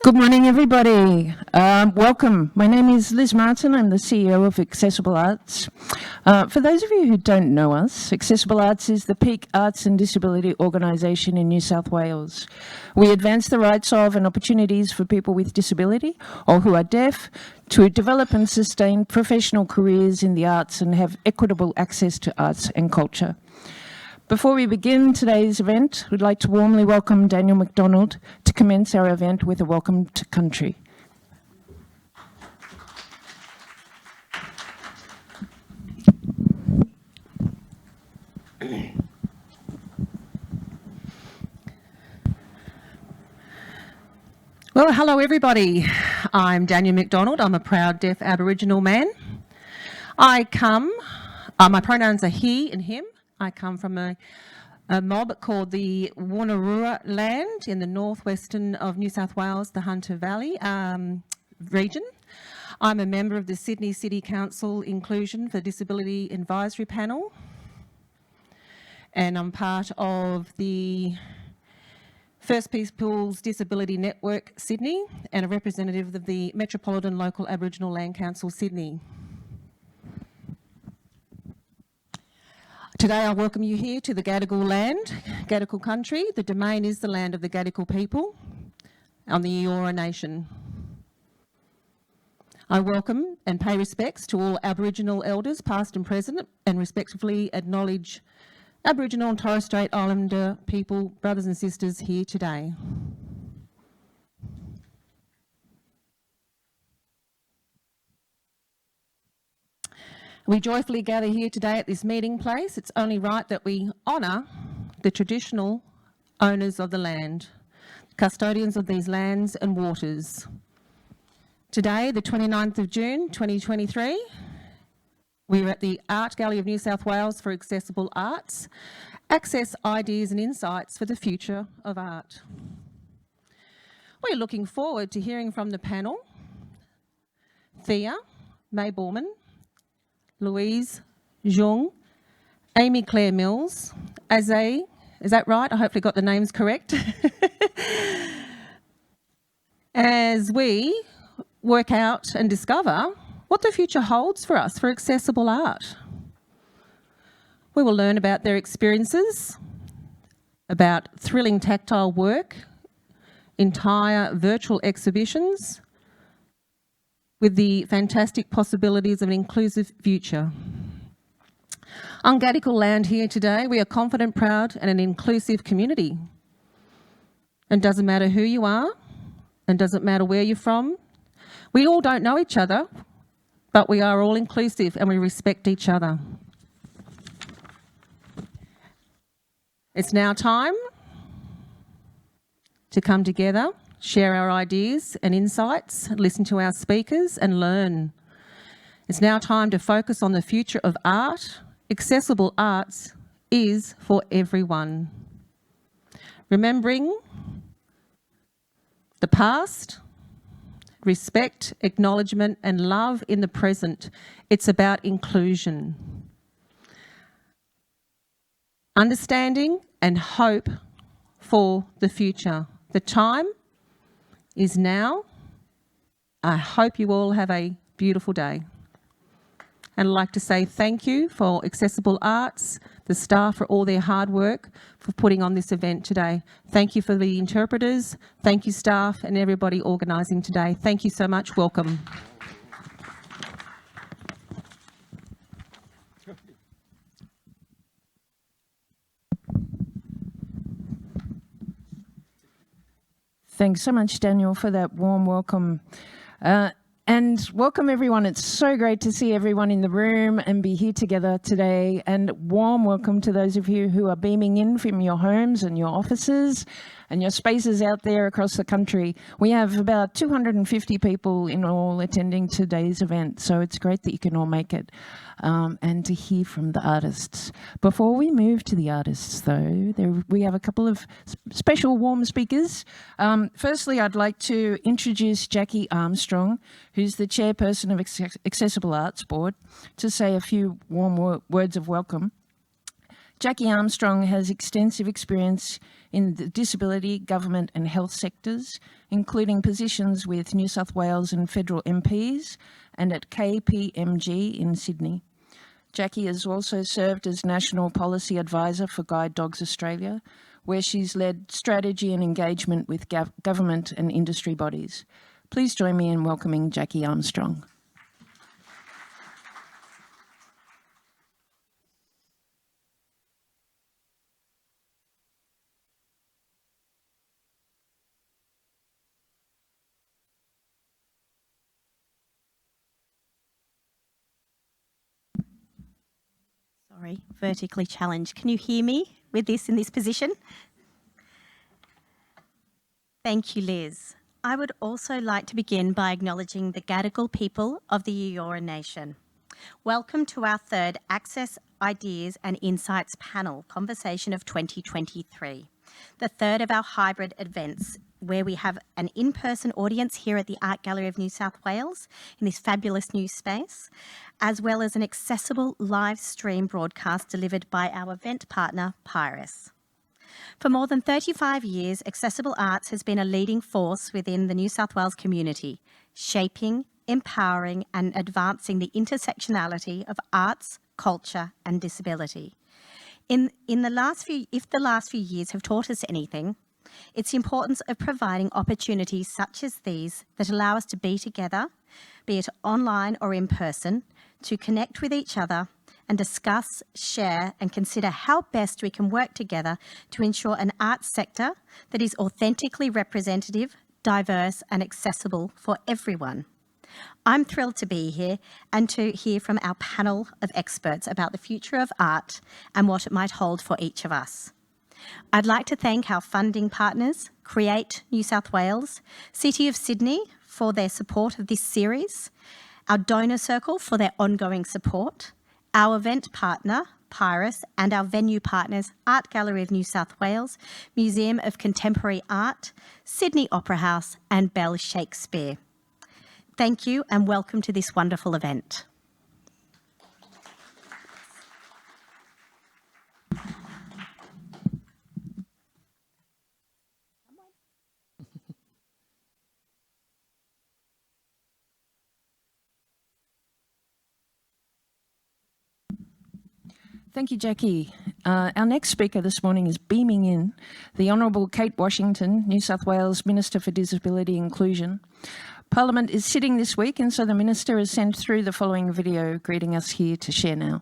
Good morning, everybody. Welcome. My name is Liz Martin. I'm the CEO of Accessible Arts. For those of you who don't know us, Accessible Arts is the peak arts and disability organisation in New South Wales. We advance the rights of and opportunities for people with disability or who are deaf to develop and sustain professional careers in the arts and have equitable access to arts and culture. Before we begin today's event, we'd like to warmly welcome Daniel McDonald to commence our event with a welcome to country. Well, hello everybody. I'm Daniel McDonald. I'm a proud deaf Aboriginal man. My pronouns are he and him. I come from a mob called the Wonnarua land in the northwestern of New South Wales, the Hunter Valley region. I'm a member of the Sydney City Council Inclusion for Disability Advisory Panel, and I'm part of the First Peoples Disability Network Sydney and a representative of the Metropolitan Local Aboriginal Land Council Sydney. Today I welcome you here to the Gadigal land, Gadigal country. The domain is the land of the Gadigal people on the Eora Nation. I welcome and pay respects to all Aboriginal elders, past and present, and respectfully acknowledge Aboriginal and Torres Strait Islander people, brothers and sisters here today. We joyfully gather here today at this meeting place. It's only right that we honour the traditional owners of the land, custodians of these lands and waters. Today, the 29th of June 2023, we are at the Art Gallery of New South Wales for Accessible Arts. Access ideas and insights for the future of art. We're looking forward to hearing from the panel, Thea, May Borman, Louise Zhong, Amy Claire Mills, Azay, is that right? I hopefully got the names correct. As we work out and discover what the future holds for us for accessible art. We will learn about their experiences, about thrilling tactile work, entire virtual exhibitions, with the fantastic possibilities of an inclusive future. On Gadigal land here today, we are confident, proud and an inclusive community. And doesn't matter who you are, and doesn't matter where you're from. We all don't know each other, but we are all inclusive and we respect each other. It's now time to come together, share our ideas and insights, listen to our speakers and learn. It's now time to focus on the future of art. Accessible arts is for everyone. Remembering the past, respect, acknowledgement and love in the present. It's about inclusion. Understanding and hope for the future. The time is now. I hope you all have a beautiful day. And I'd like to say thank you for Accessible Arts, the staff for all their hard work for putting on this event today. Thank you for the interpreters. Thank you staff and everybody organising today. Thank you so much. Welcome. Thanks so much, Daniel, for that warm welcome. And welcome everyone. It's so great to see everyone in the room and be here together today. And warm welcome to those of you who are beaming in from your homes and your offices and your spaces out there across the country. We have about 250 people in all attending today's event, so it's great that you can all make it and to hear from the artists. Before we move to the artists though, we have a couple of special warm speakers. Firstly, I'd like to introduce Jackie Armstrong, who's the chairperson of Accessible Arts Board, to say a few warm words of welcome. Jackie Armstrong has extensive experience in the disability, government and health sectors, including positions with New South Wales and federal MPs and at KPMG in Sydney. Jackie has also served as National Policy Advisor for Guide Dogs Australia, where she's led strategy and engagement with government and industry bodies. Please join me in welcoming Jackie Armstrong. Sorry, vertically challenged. Can you hear me with this in this position? Thank you, Liz. I would also like to begin by acknowledging the Gadigal people of the Eora Nation. Welcome to our third Access, Ideas and Insights panel conversation of 2023, the third of our hybrid events, where we have an in-person audience here at the Art Gallery of New South Wales in this fabulous new space, as well as an accessible live stream broadcast delivered by our event partner, Pyrus. For more than 35 years, accessible arts has been a leading force within the New South Wales community, shaping, empowering and advancing the intersectionality of arts, culture and disability. If the last few years have taught us anything, it's the importance of providing opportunities such as these that allow us to be together, be it online or in person, to connect with each other and discuss, share and consider how best we can work together to ensure an arts sector that is authentically representative, diverse and accessible for everyone. I'm thrilled to be here and to hear from our panel of experts about the future of art and what it might hold for each of us. I'd like to thank our funding partners, Create New South Wales, City of Sydney for their support of this series, our donor circle for their ongoing support, our event partner, Pyrus, and our venue partners, Art Gallery of New South Wales, Museum of Contemporary Art, Sydney Opera House and Bell Shakespeare. Thank you and welcome to this wonderful event. Thank you, Jackie. Our next speaker this morning is beaming in, the Honourable Kate Washington, New South Wales Minister for Disability Inclusion. Parliament is sitting this week and so the Minister has sent through the following video greeting us here to share now.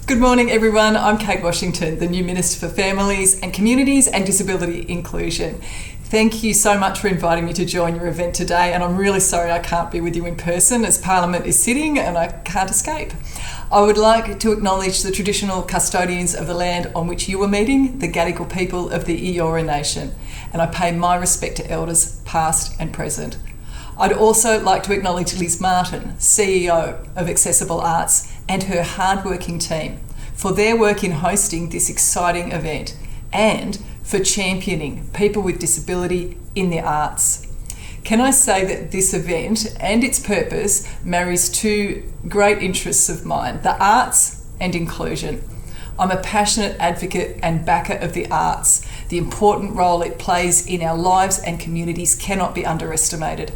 Good morning everyone, I'm Kate Washington, the new Minister for Families and Communities and Disability Inclusion. Thank you so much for inviting me to join your event today and I'm really sorry I can't be with you in person as Parliament is sitting and I can't escape. I would like to acknowledge the traditional custodians of the land on which you are meeting, the Gadigal people of the Eora Nation, and I pay my respect to elders past and present. I'd also like to acknowledge Liz Martin, CEO of Accessible Arts, and her hardworking team for their work in hosting this exciting event and for championing people with disability in the arts. Can I say that this event and its purpose marries two great interests of mine, the arts and inclusion. I'm a passionate advocate and backer of the arts. The important role it plays in our lives and communities cannot be underestimated.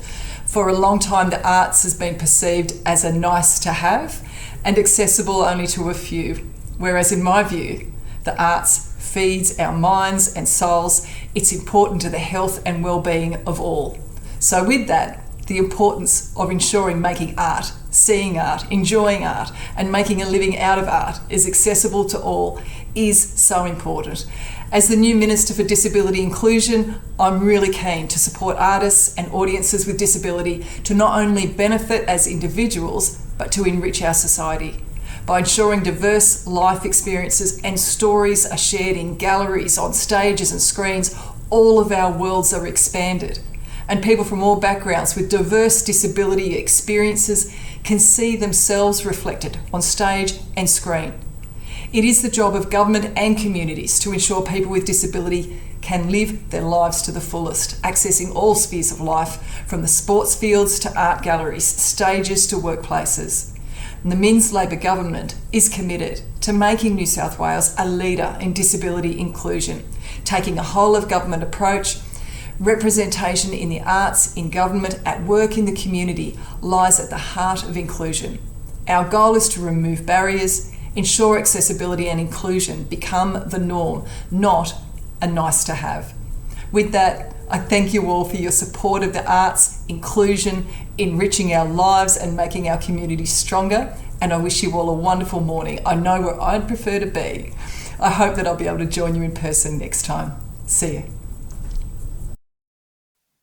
For a long time, the arts has been perceived as a nice to have and accessible only to a few, whereas in my view, the arts feeds our minds and souls. It's important to the health and well-being of all. So with that, the importance of ensuring making art, seeing art, enjoying art, and making a living out of art is accessible to all is so important. As the new Minister for Disability Inclusion, I'm really keen to support artists and audiences with disability to not only benefit as individuals, but to enrich our society. By ensuring diverse life experiences and stories are shared in galleries, on stages and screens, all of our worlds are expanded. And people from all backgrounds with diverse disability experiences can see themselves reflected on stage and screen. It is the job of government and communities to ensure people with disability can live their lives to the fullest, accessing all spheres of life, from the sports fields to art galleries, stages to workplaces. And the Minns Labor government is committed to making New South Wales a leader in disability inclusion, taking a whole of government approach. Representation in the arts, in government, at work, in the community lies at the heart of inclusion. Our goal is to remove barriers, ensure accessibility and inclusion become the norm, not a nice to have. With that, I thank you all for your support of the arts, inclusion, enriching our lives and making our community stronger, and I wish you all a wonderful morning. I know where I'd prefer to be. I hope that I'll be able to join you in person next time. See you.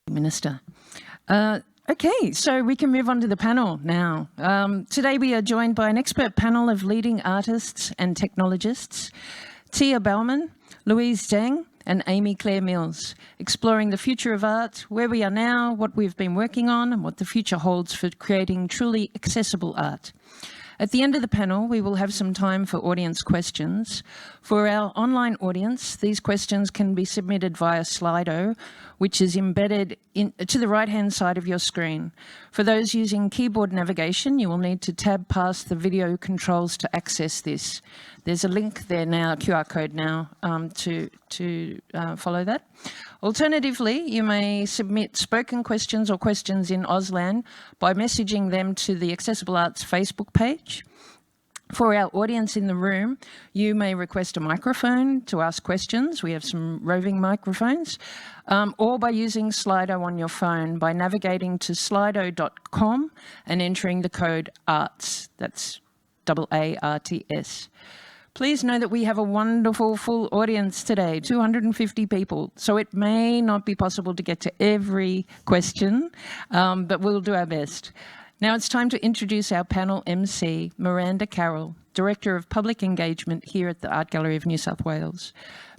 Minister. Okay, so we can move on to the panel now. Today we are joined by an expert panel of leading artists and technologists, Tia Bauman, Louise Zhang, and Amy Claire Mills, exploring the future of art, where we are now, what we've been working on, and what the future holds for creating truly accessible art. At the end of the panel, we will have some time for audience questions. For our online audience, these questions can be submitted via Slido, which is embedded to the right-hand side of your screen. For those using keyboard navigation, you will need to tab past the video controls to access this. There's a link there now, a QR code now, to follow that. Alternatively, you may submit spoken questions or questions in Auslan by messaging them to the Accessible Arts Facebook page. For our audience in the room, you may request a microphone to ask questions. We have some roving microphones, or by using Slido on your phone by navigating to slido.com and entering the code ARTS. That's AARTS. Please know that we have a wonderful full audience today, 250 people, so it may not be possible to get to every question, but we'll do our best. Now it's time to introduce our panel MC, Miranda Carroll, Director of Public Engagement here at the Art Gallery of New South Wales.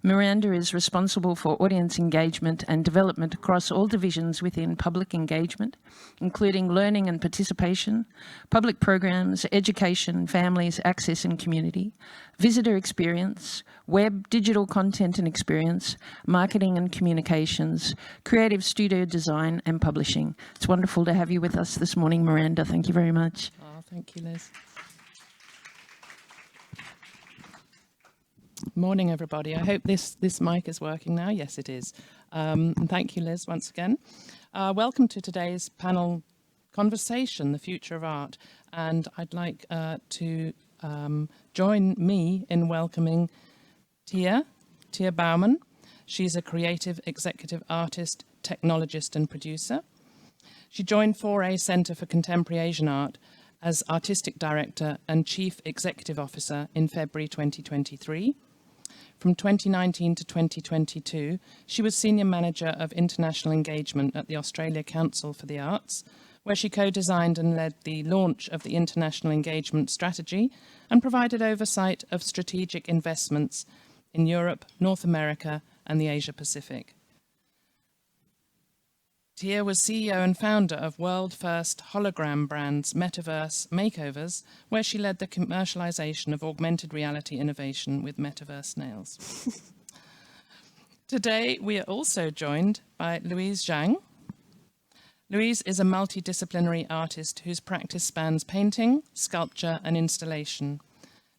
Miranda is responsible for audience engagement and development across all divisions within public engagement, including learning and participation, public programs, education, families, access and community, visitor experience, web, digital content and experience, marketing and communications, creative studio design and publishing. It's wonderful to have you with us this morning, Miranda. Thank you very much. Oh, thank you, Liz. Morning, everybody. I hope this mic is working now. Yes, it is. And thank you, Liz, once again. Welcome to today's panel conversation, The Future of Art. And I'd like to join me in welcoming Tia Bauman. She's a creative executive artist, technologist and producer. She joined 4A Centre for Contemporary Asian Art as Artistic Director and Chief Executive Officer in February 2023. From 2019 to 2022, she was Senior Manager of International Engagement at the Australia Council for the Arts, where she co-designed and led the launch of the International Engagement Strategy and provided oversight of strategic investments in Europe, North America, and the Asia Pacific. Tia was CEO and founder of world-first hologram brands Metaverse Makeovers, where she led the commercialization of augmented reality innovation with Metaverse Nails. Today, we are also joined by Louise Zhang. Louise is a multidisciplinary artist whose practice spans painting, sculpture, and installation.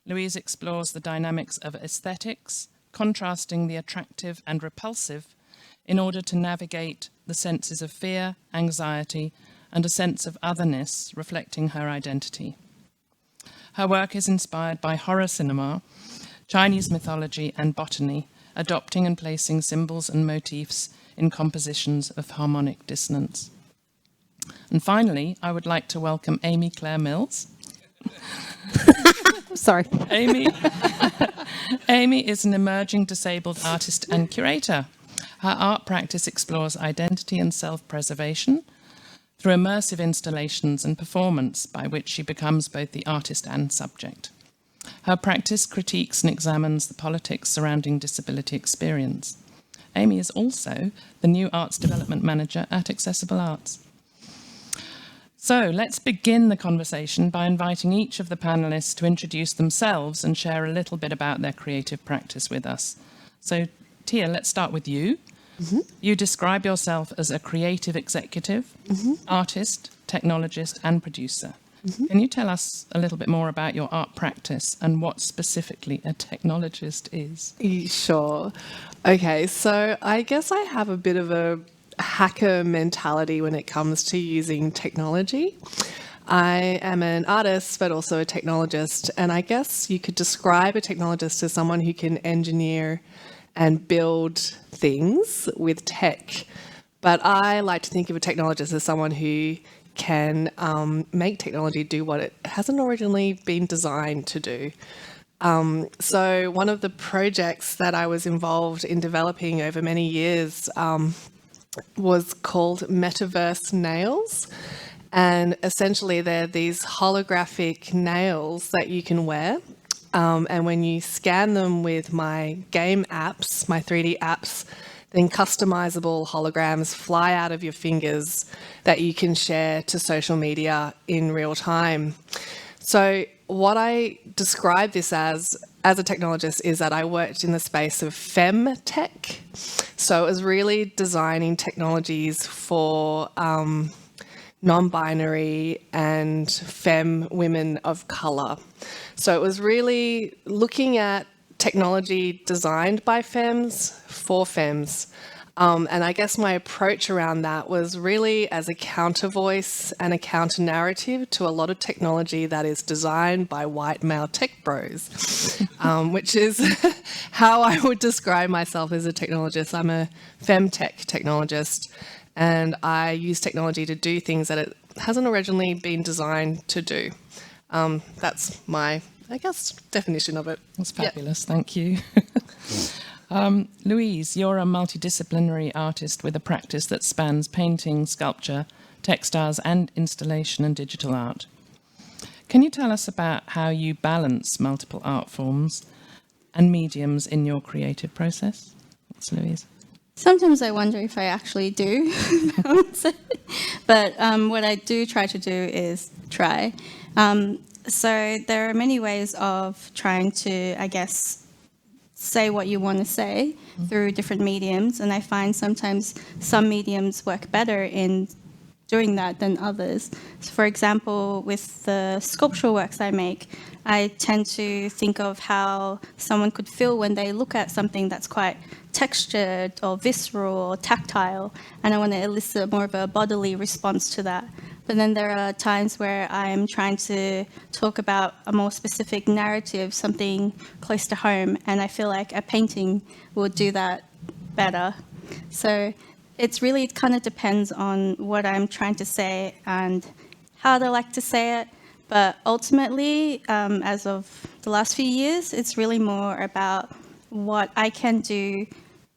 Louise explores the dynamics of aesthetics, contrasting the attractive and repulsive in order to navigate the senses of fear, anxiety, and a sense of otherness reflecting her identity. Her work is inspired by horror cinema, Chinese mythology, and botany, adopting and placing symbols and motifs in compositions of harmonic dissonance. And finally, I would like to welcome Amy Claire Mills. Sorry. Amy is an emerging disabled artist and curator. Her art practice explores identity and self-preservation through immersive installations and performance by which she becomes both the artist and subject. Her practice critiques and examines the politics surrounding disability experience. Amy is also the new Arts Development Manager at Accessible Arts. So let's begin the conversation by inviting each of the panelists to introduce themselves and share a little bit about their creative practice with us. So Tia, let's start with you. Mm-hmm. You describe yourself as a creative executive, artist, technologist, and producer. Can you tell us a little bit more about your art practice and what specifically a technologist is? Sure. Okay, so I guess I have a bit of a hacker mentality when it comes to using technology. I am an artist, but also a technologist, and I guess you could describe a technologist as someone who can engineer and build things with tech. But I like to think of a technologist as someone who can make technology do what it hasn't originally been designed to do. So one of the projects that I was involved in developing over many years was called Metaverse Nails. And essentially they're these holographic nails that you can wear. And when you scan them with my game apps, my 3D apps, then customizable holograms fly out of your fingers that you can share to social media in real time. So what I describe this as a technologist is that I worked in the space of fem tech. So it was really designing technologies for non-binary and femme women of colour. So it was really looking at technology designed by femmes for femmes. And I guess my approach around that was really as a counter voice and a counter narrative to a lot of technology that is designed by white male tech bros, which is how I would describe myself as a technologist. I'm a femtech technologist, and I use technology to do things that it hasn't originally been designed to do. That's my, I guess, definition of it. That's fabulous, thank you. Louise, you're a multidisciplinary artist with a practice that spans painting, sculpture, textiles and installation and digital art. Can you tell us about how you balance multiple art forms and mediums in your creative process? Thanks, Louise. Sometimes I wonder if I actually do balance it, but what I do try to do is try. So there are many ways of trying to, I guess, say what you want to say through different mediums, and I find sometimes some mediums work better in doing that than others. So for example, with the sculptural works I make, I tend to think of how someone could feel when they look at something that's quite textured or visceral or tactile, and I want to elicit more of a bodily response to that. But then there are times where I'm trying to talk about a more specific narrative, something close to home, and I feel like a painting will do that better. So it kind of depends on what I'm trying to say and how I like to say it. But ultimately, as of the last few years, it's really more about what I can do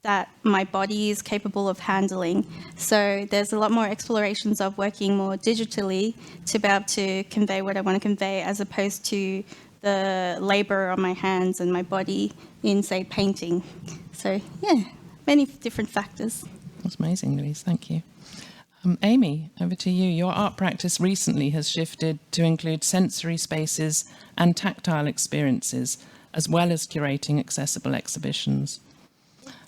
that my body is capable of handling. So there's a lot more explorations of working more digitally to be able to convey what I want to convey, as opposed to the labor on my hands and my body in, say, painting. So yeah, many different factors. That's amazing, Louise, thank you. Amy, over to you. Your art practice recently has shifted to include sensory spaces and tactile experiences, as well as curating accessible exhibitions.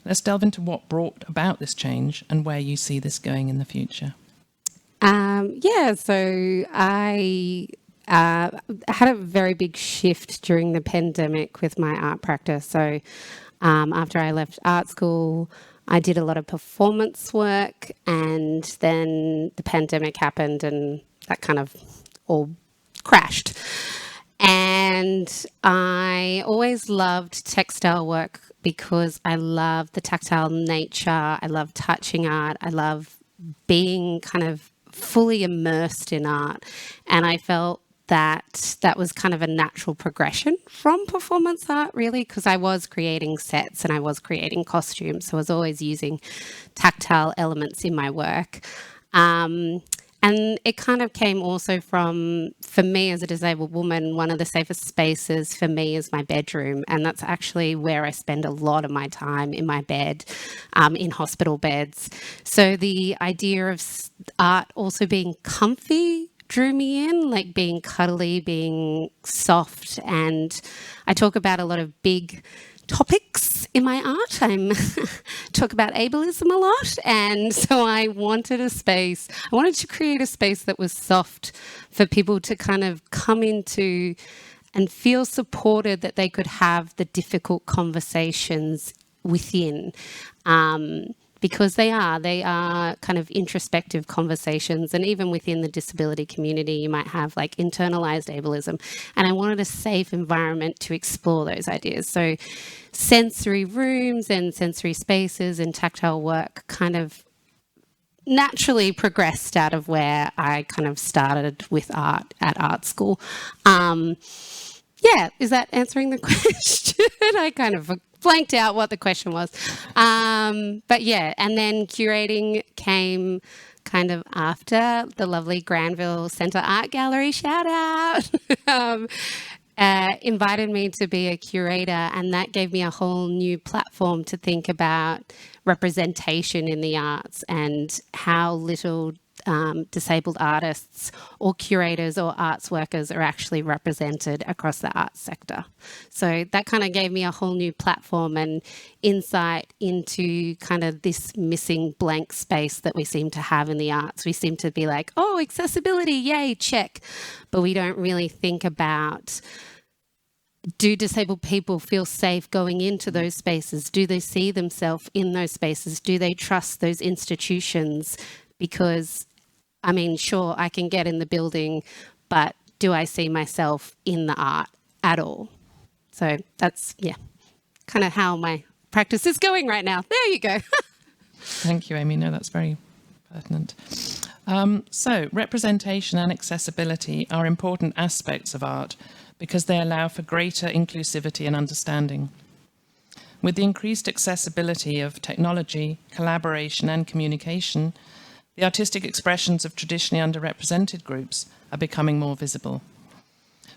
Let's delve into what brought about this change and where you see this going in the future. So I had a very big shift during the pandemic with my art practice. So after I left art school, I did a lot of performance work, and then the pandemic happened and that kind of all crashed. And I always loved textile work because I love the tactile nature. I love touching art. I love being kind of fully immersed in art. And I felt that that was kind of a natural progression from performance art, really, because I was creating sets and I was creating costumes. So I was always using tactile elements in my work. And it kind of came also from, for me as a disabled woman, one of the safest spaces for me is my bedroom. And that's actually where I spend a lot of my time, in my bed, in hospital beds. So the idea of art also being comfy drew me in, like being cuddly, being soft. And I talk about a lot of big topics in my art. I talk about ableism a lot, and so I wanted to create a space that was soft for people to kind of come into and feel supported, that they could have the difficult conversations within. Because they are kind of introspective conversations, and even within the disability community you might have like internalized ableism, and I wanted a safe environment to explore those ideas. So sensory rooms and sensory spaces and tactile work kind of naturally progressed out of where I kind of started with art at art school. Yeah, is that answering the question? I kind of blanked out what the question was. But yeah, and then curating came kind of after. The lovely Granville Centre Art Gallery, shout out, invited me to be a curator, and that gave me a whole new platform to think about representation in the arts and how little disabled artists or curators or arts workers are actually represented across the arts sector. So that kind of gave me a whole new platform and insight into kind of this missing blank space that we seem to have in the arts. We seem to be like, oh, accessibility, yay, check. But we don't really think about, do disabled people feel safe going into those spaces? Do they see themselves in those spaces? Do they trust those institutions? Because, I mean, sure, I can get in the building, but do I see myself in the art at all? So that's, yeah, kind of how my practice is going right now. There you go. Thank you, Amy. No, that's very pertinent. So representation and accessibility are important aspects of art because they allow for greater inclusivity and understanding. With the increased accessibility of technology, collaboration and communication, the artistic expressions of traditionally underrepresented groups are becoming more visible.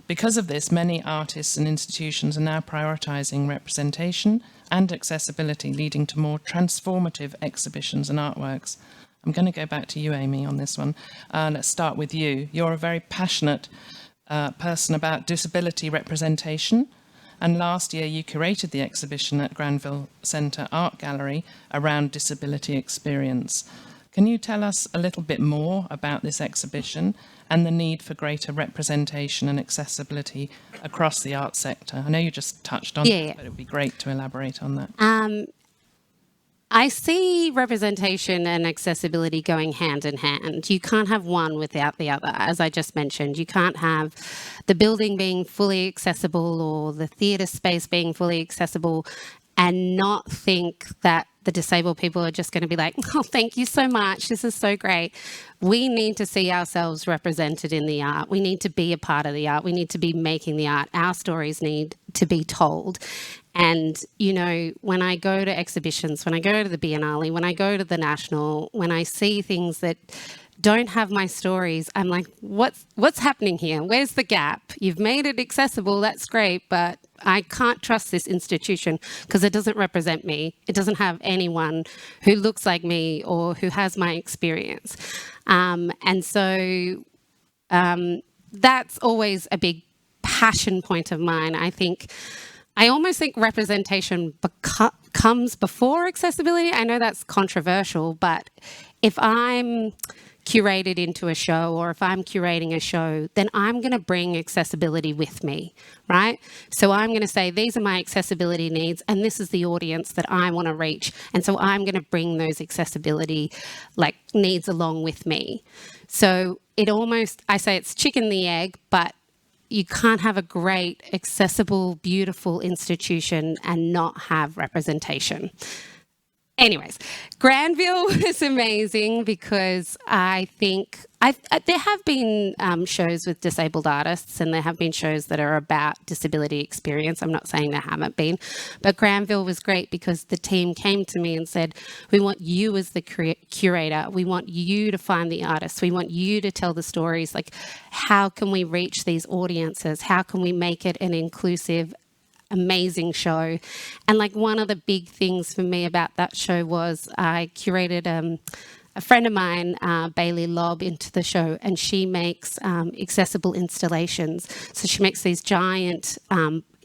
Because of this, many artists and institutions are now prioritising representation and accessibility, leading to more transformative exhibitions and artworks. I'm going to go back to you, Amy, on this one. Let's start with you. You're a very passionate person about disability representation, and last year you curated the exhibition at Granville Centre Art Gallery around disability experience. Can you tell us a little bit more about this exhibition and the need for greater representation and accessibility across the arts sector? I know you just touched on it, but it would be great to elaborate on that. I see representation and accessibility going hand in hand. You can't have one without the other. As I just mentioned, you can't have the building being fully accessible or the theatre space being fully accessible and not think that the disabled people are just going to be like, oh, thank you so much, this is so great. We need to see ourselves represented in the art. We need to be a part of the art. We need to be making the art. Our stories need to be told. And, you know, when I go to exhibitions, when I go to the Biennale, when I go to the National, when I see things that don't have my stories, I'm like, what's happening here? Where's the gap? You've made it accessible, that's great, but I can't trust this institution because it doesn't represent me. It doesn't have anyone who looks like me or who has my experience. And so that's always a big passion point of mine. I almost think representation comes before accessibility. I know that's controversial, but if I'm curated into a show or if I'm curating a show, then I'm going to bring accessibility with me, right? So I'm going to say, these are my accessibility needs and this is the audience that I want to reach. And so I'm going to bring those accessibility needs along with me. So it almost, I say it's chicken the egg, but you can't have a great, accessible, beautiful institution and not have representation. Anyways, Granville was amazing because I think there have been shows with disabled artists and there have been shows that are about disability experience. I'm not saying there haven't been, but Granville was great because the team came to me and said, we want you as the curator. We want you to find the artists. We want you to tell the stories. Like, how can we reach these audiences? How can we make it an inclusive, amazing show? And one of the big things for me about that show was I curated a friend of mine, Bailey Lobb, into the show, and she makes accessible installations. So she makes these giant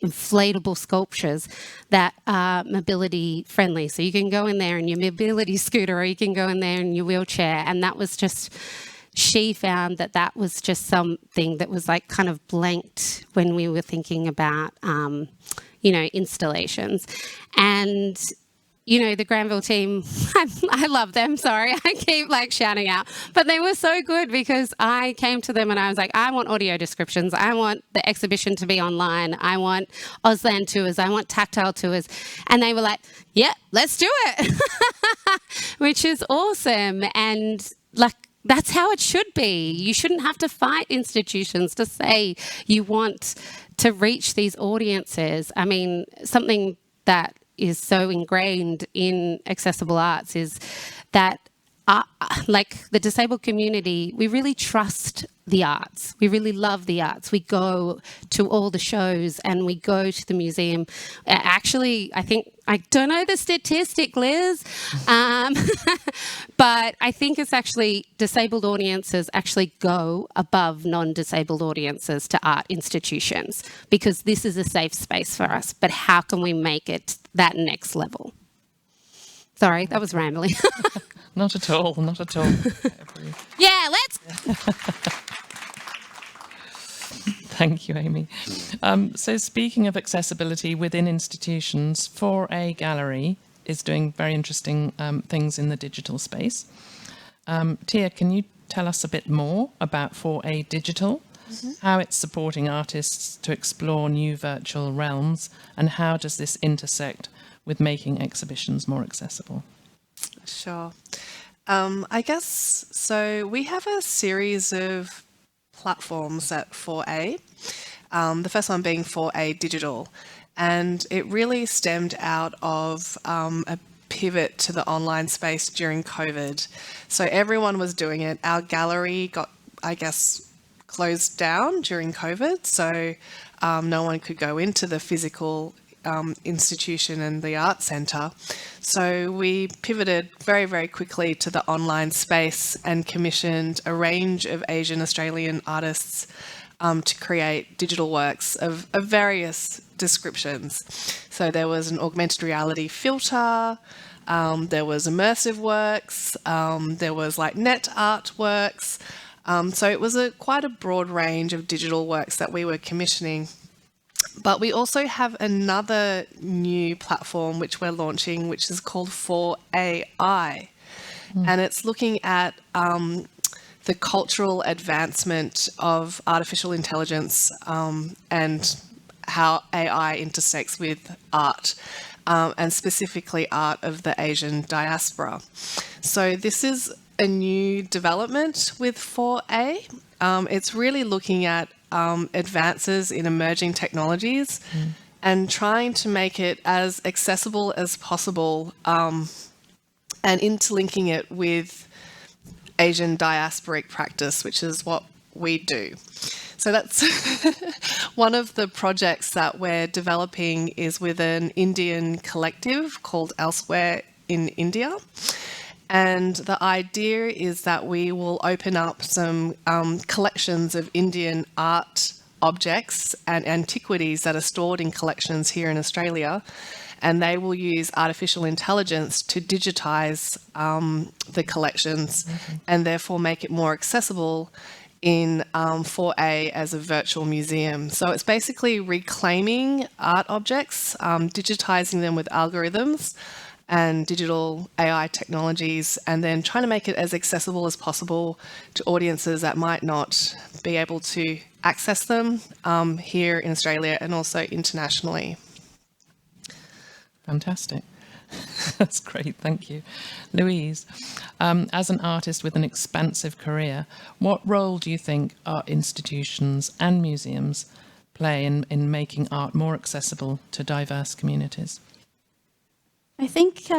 inflatable sculptures that are mobility friendly. So you can go in there in your mobility scooter, or you can go in there in your wheelchair. And that was just, she found that that was just something that was like kind of blanked when we were thinking about, installations. And the Granville team, I love them, sorry, I keep like shouting out, but they were so good because I came to them and I was like, I want audio descriptions, I want the exhibition to be online, I want Auslan tours, I want tactile tours, and they were like, yeah, let's do it, which is awesome. And like, that's how it should be. You shouldn't have to fight institutions to say you want to reach these audiences. I mean, something that is so ingrained in accessible arts is that like the disabled community, we really trust the arts. We really love the arts. We go to all the shows and we go to the museum. Actually, I don't know the statistic, Liz, but I think it's actually disabled audiences actually go above non-disabled audiences to art institutions because this is a safe space for us. But how can we make it that next level? Sorry, that was rambling. Not at all, not at all. Yeah, let's... Thank you, Amy. So speaking of accessibility within institutions, 4A Gallery is doing very interesting things in the digital space. Tia, can you tell us a bit more about 4A Digital, how it's supporting artists to explore new virtual realms, and how does this intersect with making exhibitions more accessible? Sure. I guess, so we have a series of platforms at 4A, the first one being 4A Digital, and it really stemmed out of a pivot to the online space during COVID. So everyone was doing it. Our gallery got, I guess, closed down during COVID, so no one could go into the physical institution and the art centre. So we pivoted very, very quickly to the online space and commissioned a range of Asian Australian artists to create digital works of various descriptions. So there was an augmented reality filter, there was immersive works, there was like net art works. So it was quite a broad range of digital works that we were commissioning. But we also have another new platform which we're launching, which is called 4AI. And it's looking at the cultural advancement of artificial intelligence and how AI intersects with art, and specifically art of the Asian diaspora. So this is a new development with 4A. It's really looking at advances in emerging technologies and trying to make it as accessible as possible, and interlinking it with Asian diasporic practice, which is what we do. So that's one of the projects that we're developing is with an Indian collective called Elsewhere in India. And the idea is that we will open up some collections of Indian art objects and antiquities that are stored in collections here in Australia, and they will use artificial intelligence to digitise the collections and therefore make it more accessible in 4A as a virtual museum. So it's basically reclaiming art objects, digitising them with algorithms and digital AI technologies, and then trying to make it as accessible as possible to audiences that might not be able to access them here in Australia and also internationally. Fantastic. That's great, thank you. Louise, as an artist with an expansive career, what role do you think art institutions and museums play in making art more accessible to diverse communities? I think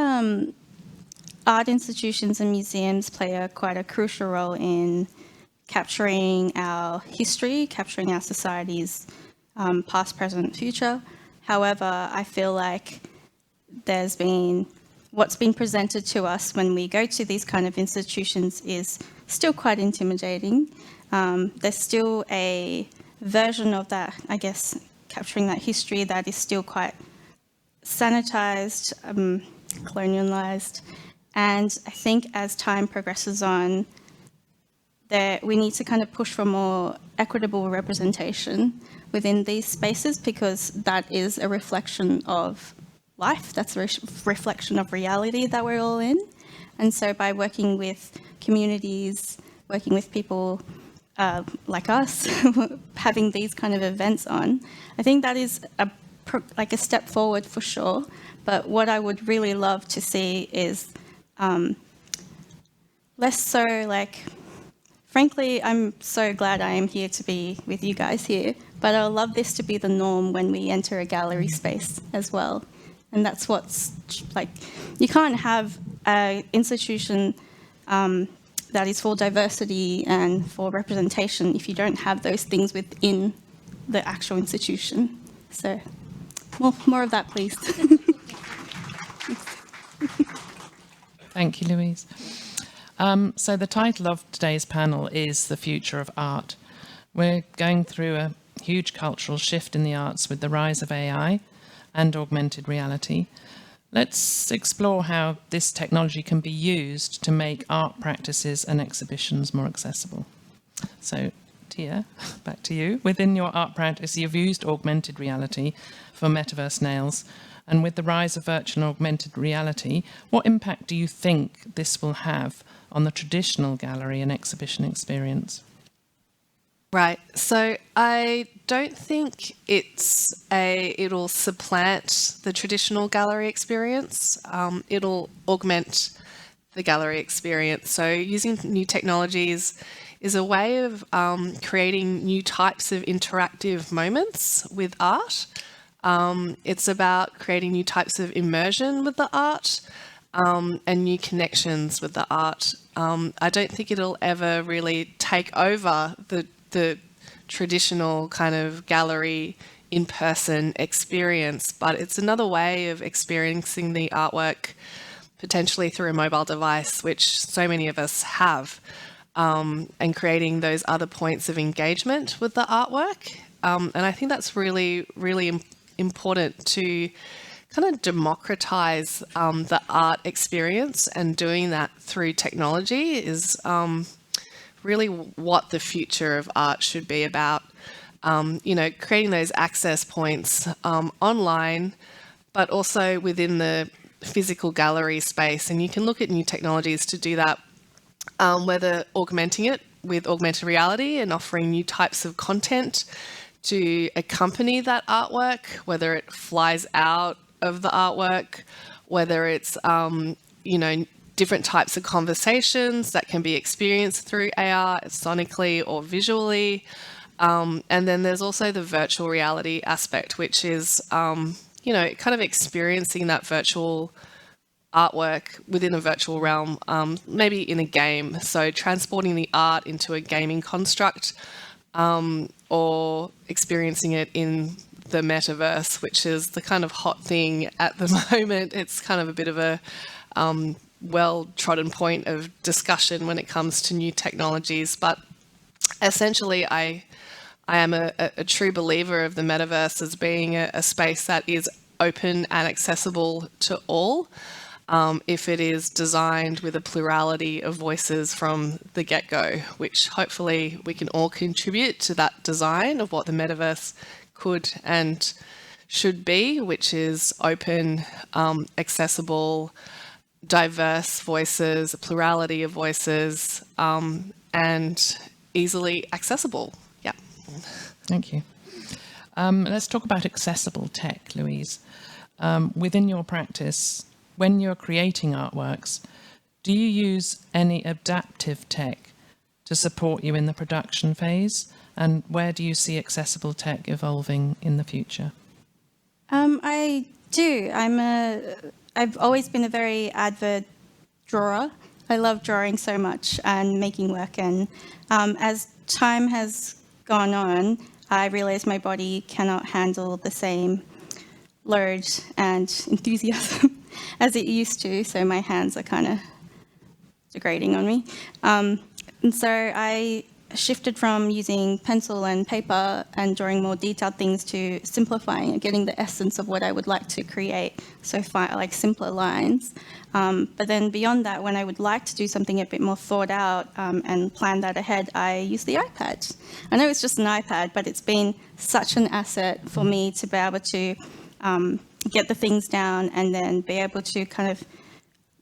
art institutions and museums play quite a crucial role in capturing our history, capturing our society's past, present, future. However, I feel like what's been presented to us when we go to these kind of institutions is still quite intimidating. There's still a version of that, I guess, capturing that history that is still quite sanitized, colonialized. And I think as time progresses on, that we need to kind of push for more equitable representation within these spaces, because that is a reflection of life, that's a reflection of reality that we're all in. And so by working with communities, working with people like us, having these kind of events on, I think that is like a step forward for sure. But what I would really love to see is less so like, frankly, I'm so glad I am here to be with you guys here, but I would love this to be the norm when we enter a gallery space as well. And that's what's like, you can't have an institution that is for diversity and for representation if you don't have those things within the actual institution. So more of that, please. Thank you, Louise. So the title of today's panel is The Future of Art. We're going through a huge cultural shift in the arts with the rise of AI and augmented reality. Let's explore how this technology can be used to make art practices and exhibitions more accessible. So, Tia, back to you. Within your art practice, you've used augmented reality for metaverse nails. And with the rise of virtual and augmented reality, what impact do you think this will have on the traditional gallery and exhibition experience? Right. So I don't think it'll supplant the traditional gallery experience. It'll augment the gallery experience. So using new technologies is a way of creating new types of interactive moments with art. It's about creating new types of immersion with the art and new connections with the art. I don't think it'll ever really take over the traditional kind of gallery in-person experience, but it's another way of experiencing the artwork potentially through a mobile device, which so many of us have, and creating those other points of engagement with the artwork. And I think that's really, really important to kind of democratize the art experience, and doing that through technology is really what the future of art should be about. Creating those access points online, but also within the physical gallery space. And you can look at new technologies to do that, whether augmenting it with augmented reality and offering new types of content to accompany that artwork, whether it flies out of the artwork, whether it's, different types of conversations that can be experienced through AR, sonically or visually. And then there's also the virtual reality aspect, which is, kind of experiencing that virtual artwork within a virtual realm, maybe in a game. So transporting the art into a gaming construct, or experiencing it in the metaverse, which is the kind of hot thing at the moment. It's kind of a bit of a well-trodden point of discussion when it comes to new technologies. But essentially, I am a true believer of the metaverse as being a space that is open and accessible to all, if it is designed with a plurality of voices from the get-go, which hopefully we can all contribute to that design of what the metaverse could and should be, which is open, accessible, diverse voices, a plurality of voices, and easily accessible. Yeah. Thank you. Let's talk about accessible tech, Louise. Within your practice, when you're creating artworks, do you use any adaptive tech to support you in the production phase? And where do you see accessible tech evolving in the future? I do. I've always been a very avid drawer. I love drawing so much and making work. And as time has gone on, I realized my body cannot handle the same load and enthusiasm as it used to. So my hands are kind of degrading on me. And so I shifted from using pencil and paper and drawing more detailed things to simplifying and getting the essence of what I would like to create, so like simpler lines. But then beyond that, when I would like to do something a bit more thought out and plan that ahead, I use the iPad. I know it's just an iPad, but it's been such an asset for me to be able to get the things down and then be able to kind of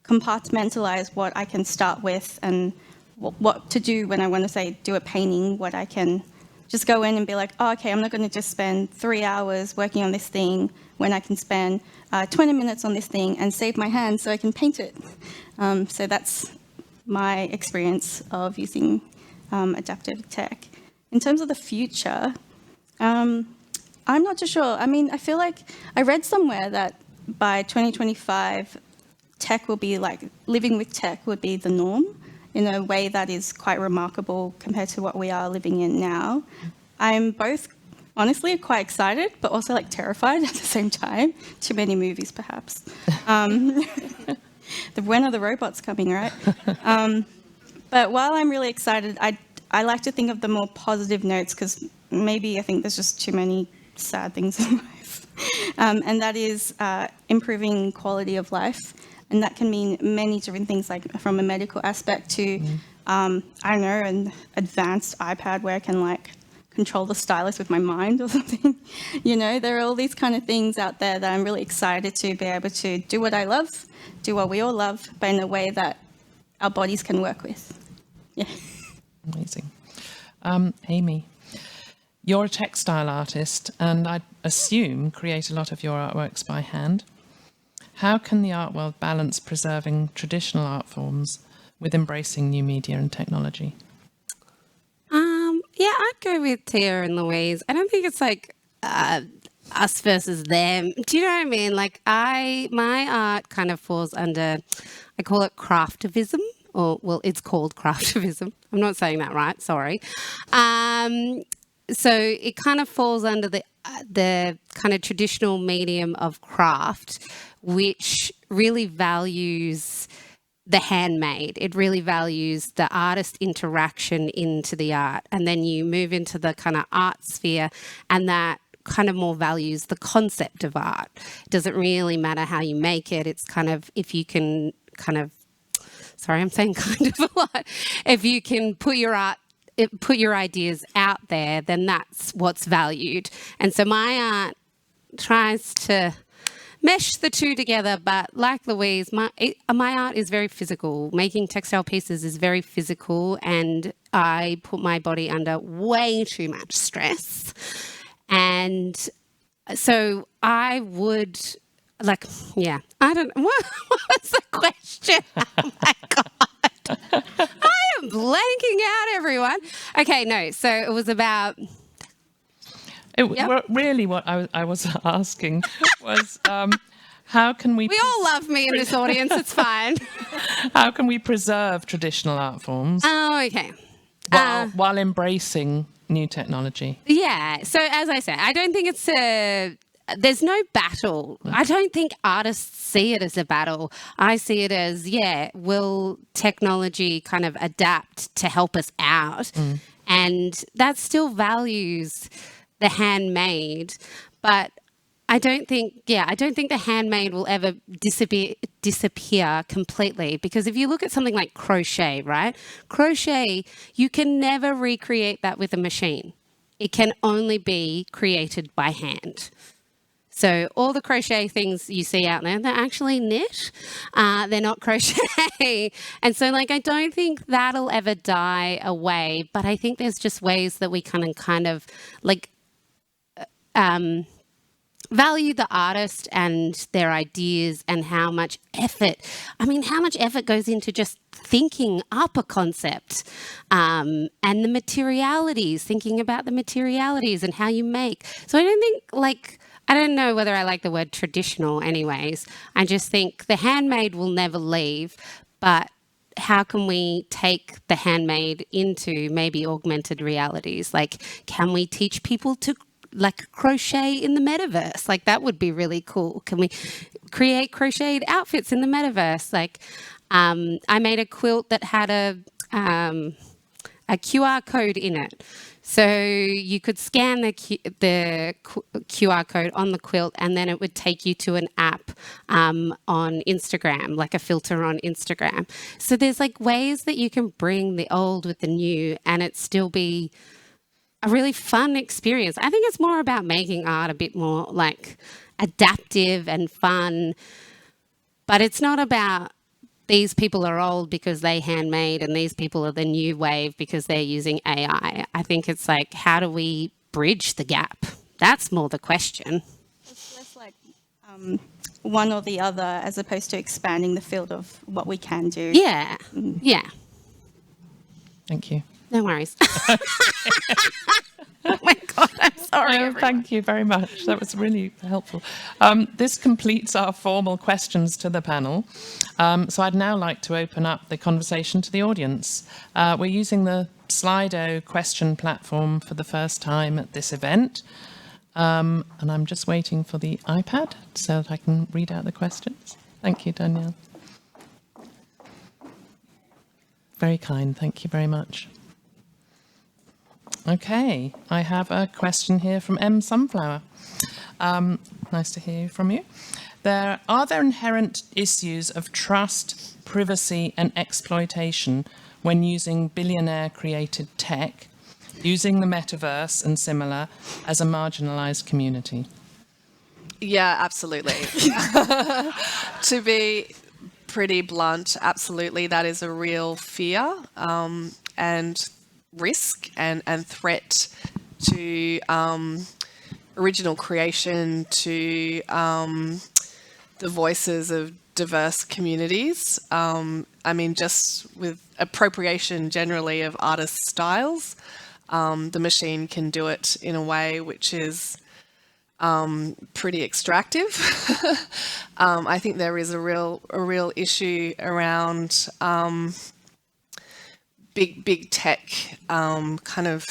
compartmentalize what I can start with and what to do when I want to, say, do a painting, what I can just go in and be like, oh, okay, I'm not going to just spend 3 hours working on this thing when I can spend 20 minutes on this thing and save my hands so I can paint it. So that's my experience of using adaptive tech. In terms of the future, I'm not too sure. I mean, I feel like I read somewhere that by 2025, tech will be like, living with tech would be the norm in a way that is quite remarkable compared to what we are living in now. I'm both, honestly, quite excited, but also like terrified at the same time. Too many movies, perhaps. When are the robots coming, right? But while I'm really excited, I like to think of the more positive notes because maybe I think there's just too many sad things in life. And that is improving quality of life. And that can mean many different things, like from a medical aspect to, I don't know, an advanced iPad where I can like control the stylus with my mind or something. You know, there are all these kind of things out there that I'm really excited to be able to do what I love, do what we all love, but in a way that our bodies can work with. Yeah. Amazing. Amy, you're a textile artist and I assume create a lot of your artworks by hand. How can the art world balance preserving traditional art forms with embracing new media and technology? Yeah, I'd go with Tia and Louise. I don't think it's like us versus them. Do you know what I mean? Like my art kind of falls under, I call it craftivism, or well, it's called craftivism. I'm not saying that right. Sorry. So it kind of falls under the kind of traditional medium of craft, which really values the handmade. It really values the artist interaction into the art. And then you move into the kind of art sphere and that kind of more values the concept of art. It doesn't really matter how you make it. It's kind of, if you can kind of, sorry, I'm saying kind of a lot. If you can put your ideas out there, then that's what's valued. And so my art tries to mesh the two together, but like Louise, my art is very physical. Making textile pieces is very physical, and I put my body under way too much stress. And so I would, like, yeah, I don't, what was the question? Oh my God. I am blanking out, everyone. Okay, no, so it was about... Really what I was asking was how can we... We all love me in this audience, it's fine. How can we preserve traditional art forms okay. while embracing new technology? Yeah, so as I say, I don't think it's there's no battle. I don't think artists see it as a battle. I see it as, will technology kind of adapt to help us out? And that still values the handmade, but I don't think the handmade will ever disappear completely, because if you look at something like crochet, right? Crochet, you can never recreate that with a machine. It can only be created by hand. So all the crochet things you see out there, they're actually knit. They're not crochet. And so, like, I don't think that'll ever die away, but I think there's just ways that we can kind of, like, value the artist and their ideas and how much effort goes into just thinking up a concept, and the materialities, thinking about the materialities and how you make. So I don't think, like, I don't know whether I like the word traditional anyways. I just think the handmade will never leave, but how can we take the handmade into maybe augmented realities? Like, can we teach people to like crochet in the metaverse? Like, that would be really cool. Can we create crocheted outfits in the metaverse? Like, I made a quilt that had a a QR code in it. So you could scan the QR code on the quilt, and then it would take you to an app on Instagram, like a filter on Instagram. So there's like ways that you can bring the old with the new and it still be a really fun experience. I think it's more about making art a bit more like adaptive and fun, but it's not about these people are old because they handmade and these people are the new wave because they're using AI. I think it's like, how do we bridge the gap? That's more the question. It's less like one or the other as opposed to expanding the field of what we can do. Yeah, yeah. Thank you. No worries. Oh my God, I'm sorry. Oh, thank you very much. That was really helpful. This completes our formal questions to the panel. So I'd now like to open up the conversation to the audience. We're using the Slido question platform for the first time at this event. And I'm just waiting for the iPad so that I can read out the questions. Thank you, Danielle. Very kind. Thank you very much. Okay, I have a question here from M. Sunflower. Nice to hear from you. Are there inherent issues of trust, privacy and exploitation when using billionaire-created tech, using the metaverse and similar as a marginalised community? Yeah, absolutely. To be pretty blunt, absolutely, that is a real fear and risk and threat to original creation, to the voices of diverse communities. I mean, just with appropriation generally of artist styles, the machine can do it in a way which is pretty extractive. I think there is a real issue around big tech kind of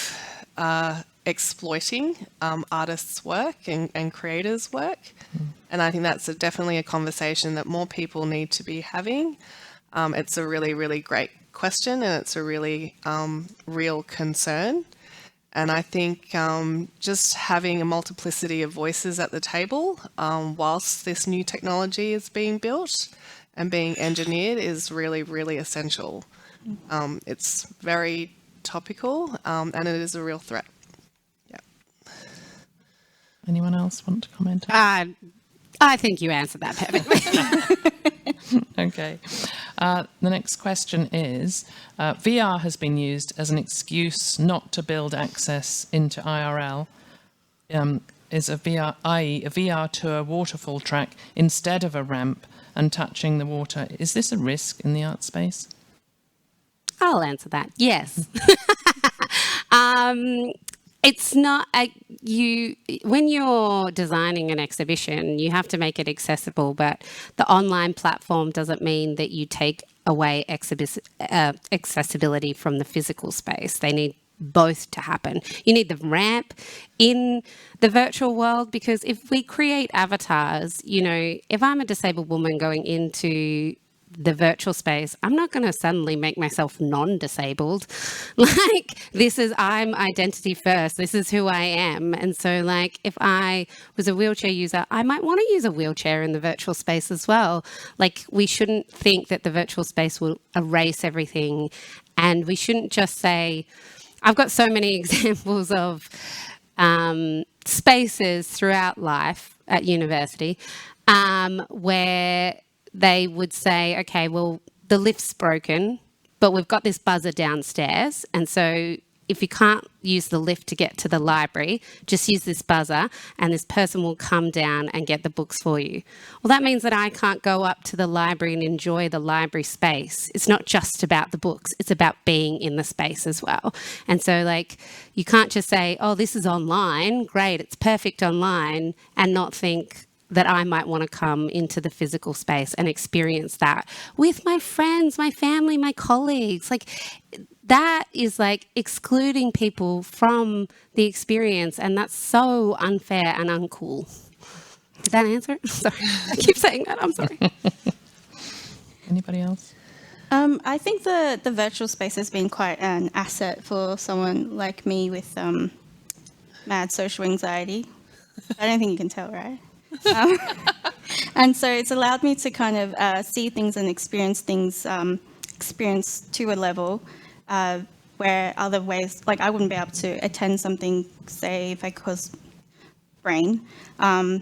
exploiting artists' work and creators' work. And I think that's definitely a conversation that more people need to be having. It's a really, really great question, and it's a really real concern. And I think just having a multiplicity of voices at the table whilst this new technology is being built and being engineered is really, really essential. It's very topical and it is a real threat. Yeah. Anyone else want to comment? I think you answered that perfectly. Okay. The next question is, VR has been used as an excuse not to build access into IRL. Is a VR, i.e. a VR tour waterfall track instead of a ramp and touching the water. Is this a risk in the art space? I'll answer that. Yes. It's not when you're designing an exhibition, you have to make it accessible, but the online platform doesn't mean that you take away accessibility from the physical space. They need both to happen. You need the ramp in the virtual world, because if we create avatars, if I'm a disabled woman going into the virtual space, I'm not going to suddenly make myself non-disabled. I'm identity first. This is who I am. And so if I was a wheelchair user, I might want to use a wheelchair in the virtual space as well. We shouldn't think that the virtual space will erase everything. And we shouldn't just say, I've got so many examples of spaces throughout life at university where they would say, okay, well, the lift's broken, but we've got this buzzer downstairs. And so if you can't use the lift to get to the library, just use this buzzer and this person will come down and get the books for you. Well, that means that I can't go up to the library and enjoy the library space. It's not just about the books, it's about being in the space as well. And so you can't just say, oh, this is online, great, it's perfect online, and not think that I might want to come into the physical space and experience that with my friends, my family, my colleagues. That is excluding people from the experience, and that's so unfair and uncool. Did that answer it? Sorry, I keep saying that, I'm sorry. Anybody else? I think the virtual space has been quite an asset for someone like me with mad social anxiety. I don't think you can tell, right? And so it's allowed me to kind of see things and experience things, experience to a level where other ways, like I wouldn't be able to attend something, say, if I cause brain.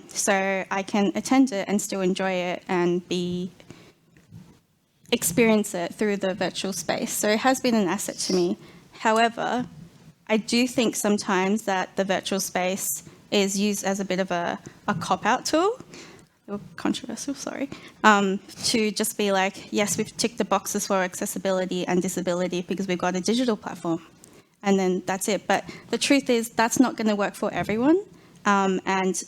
So I can attend it and still enjoy it and experience it through the virtual space. So it has been an asset to me. However, I do think sometimes that the virtual space is used as a bit of a cop-out tool, or controversial, sorry, to just be like, yes, we've ticked the boxes for accessibility and disability because we've got a digital platform, and then that's it. But the truth is that's not going to work for everyone, and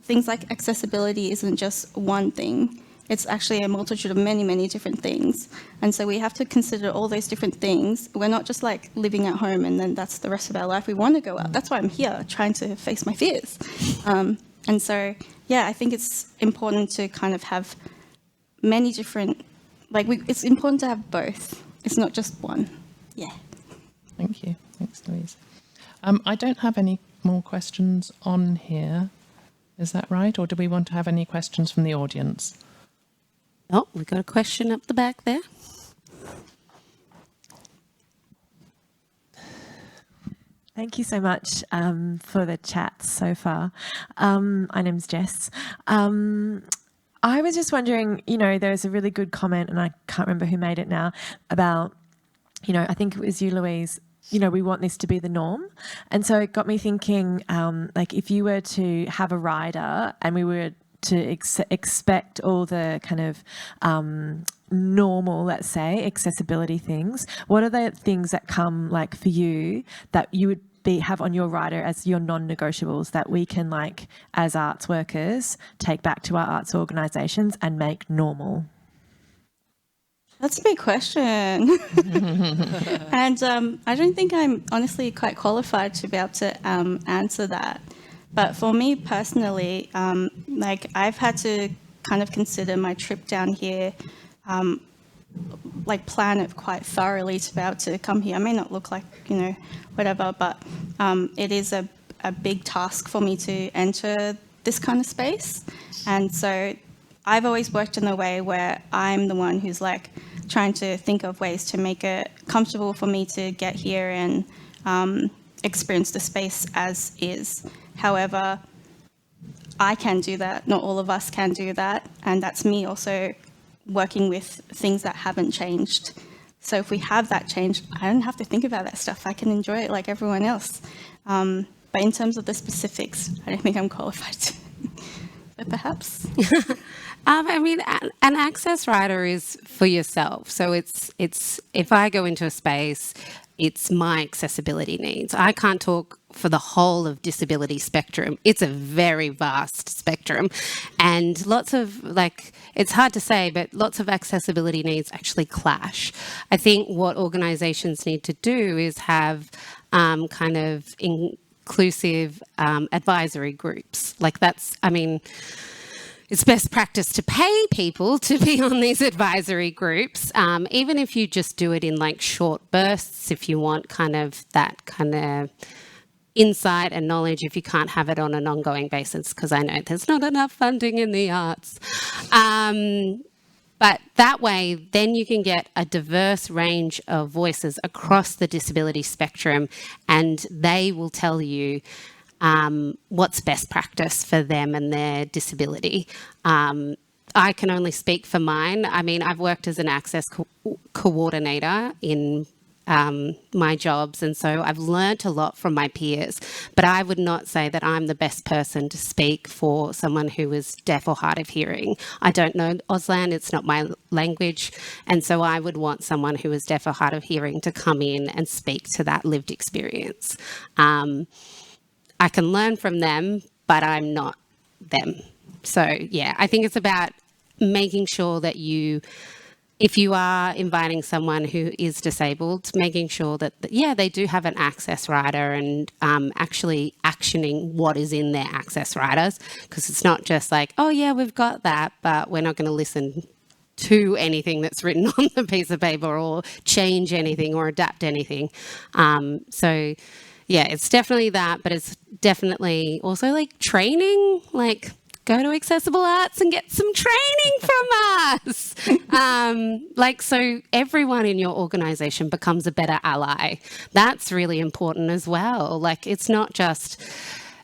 things like accessibility isn't just one thing. It's actually a multitude of many, many different things. And so we have to consider all those different things. We're not just like living at home and then that's the rest of our life. We want to go out. That's why I'm here, trying to face my fears. And so, yeah, I think it's important to kind of have many different, it's important to have both. It's not just one. Yeah. Thank you. Thanks, Louise. I don't have any more questions on here. Is that right? Or do we want to have any questions from the audience? Oh, we've got a question up the back there. Thank you so much for the chat so far. My name's Jess. I was just wondering, there's a really good comment, and I can't remember who made it now, about, I think it was you, Louise, we want this to be the norm. And so it got me thinking, if you were to have a rider and we were to expect all the kind of normal, let's say, accessibility things, what are the things that come for you that you would have on your rider as your non-negotiables that we can as arts workers take back to our arts organisations and make normal? That's a big question. And I don't think I'm honestly quite qualified to be able to answer that. But for me personally, I've had to kind of consider my trip down here, plan it quite thoroughly to be able to come here. I may not look like, whatever, but it is a big task for me to enter this kind of space. And so I've always worked in a way where I'm the one who's trying to think of ways to make it comfortable for me to get here and experience the space as is. However, I can do that. Not all of us can do that. And that's me also working with things that haven't changed. So if we have that change, I don't have to think about that stuff. I can enjoy it like everyone else. But in terms of the specifics, I don't think I'm qualified to. But perhaps. An access rider is for yourself. So it's if I go into a space, it's my accessibility needs. I can't talk for the whole of disability spectrum. It's a very vast spectrum, and lots of it's hard to say, but lots of accessibility needs actually clash. I think what organisations need to do is have kind of inclusive advisory groups. It's best practice to pay people to be on these advisory groups, even if you just do it in short bursts, if you want kind of that kind of insight and knowledge, if you can't have it on an ongoing basis, because I know there's not enough funding in the arts. But that way, then you can get a diverse range of voices across the disability spectrum, and they will tell you what's best practice for them and their disability. I can only speak for mine. I've worked as an access coordinator in my jobs, and so I've learnt a lot from my peers, but I would not say that I'm the best person to speak for someone who is deaf or hard of hearing. I don't know Auslan, it's not my language, and so I would want someone who is deaf or hard of hearing to come in and speak to that lived experience. I can learn from them, but I'm not them. So, yeah, I think it's about making sure that if you are inviting someone who is disabled, making sure that, they do have an access rider, and actually actioning what is in their access riders, because it's not just we've got that, but we're not going to listen to anything that's written on the piece of paper or change anything or adapt anything. So yeah, it's definitely that, but it's definitely also like training, like go to Accessible Arts and get some training from us. So everyone in your organisation becomes a better ally. That's really important as well. Like it's not just,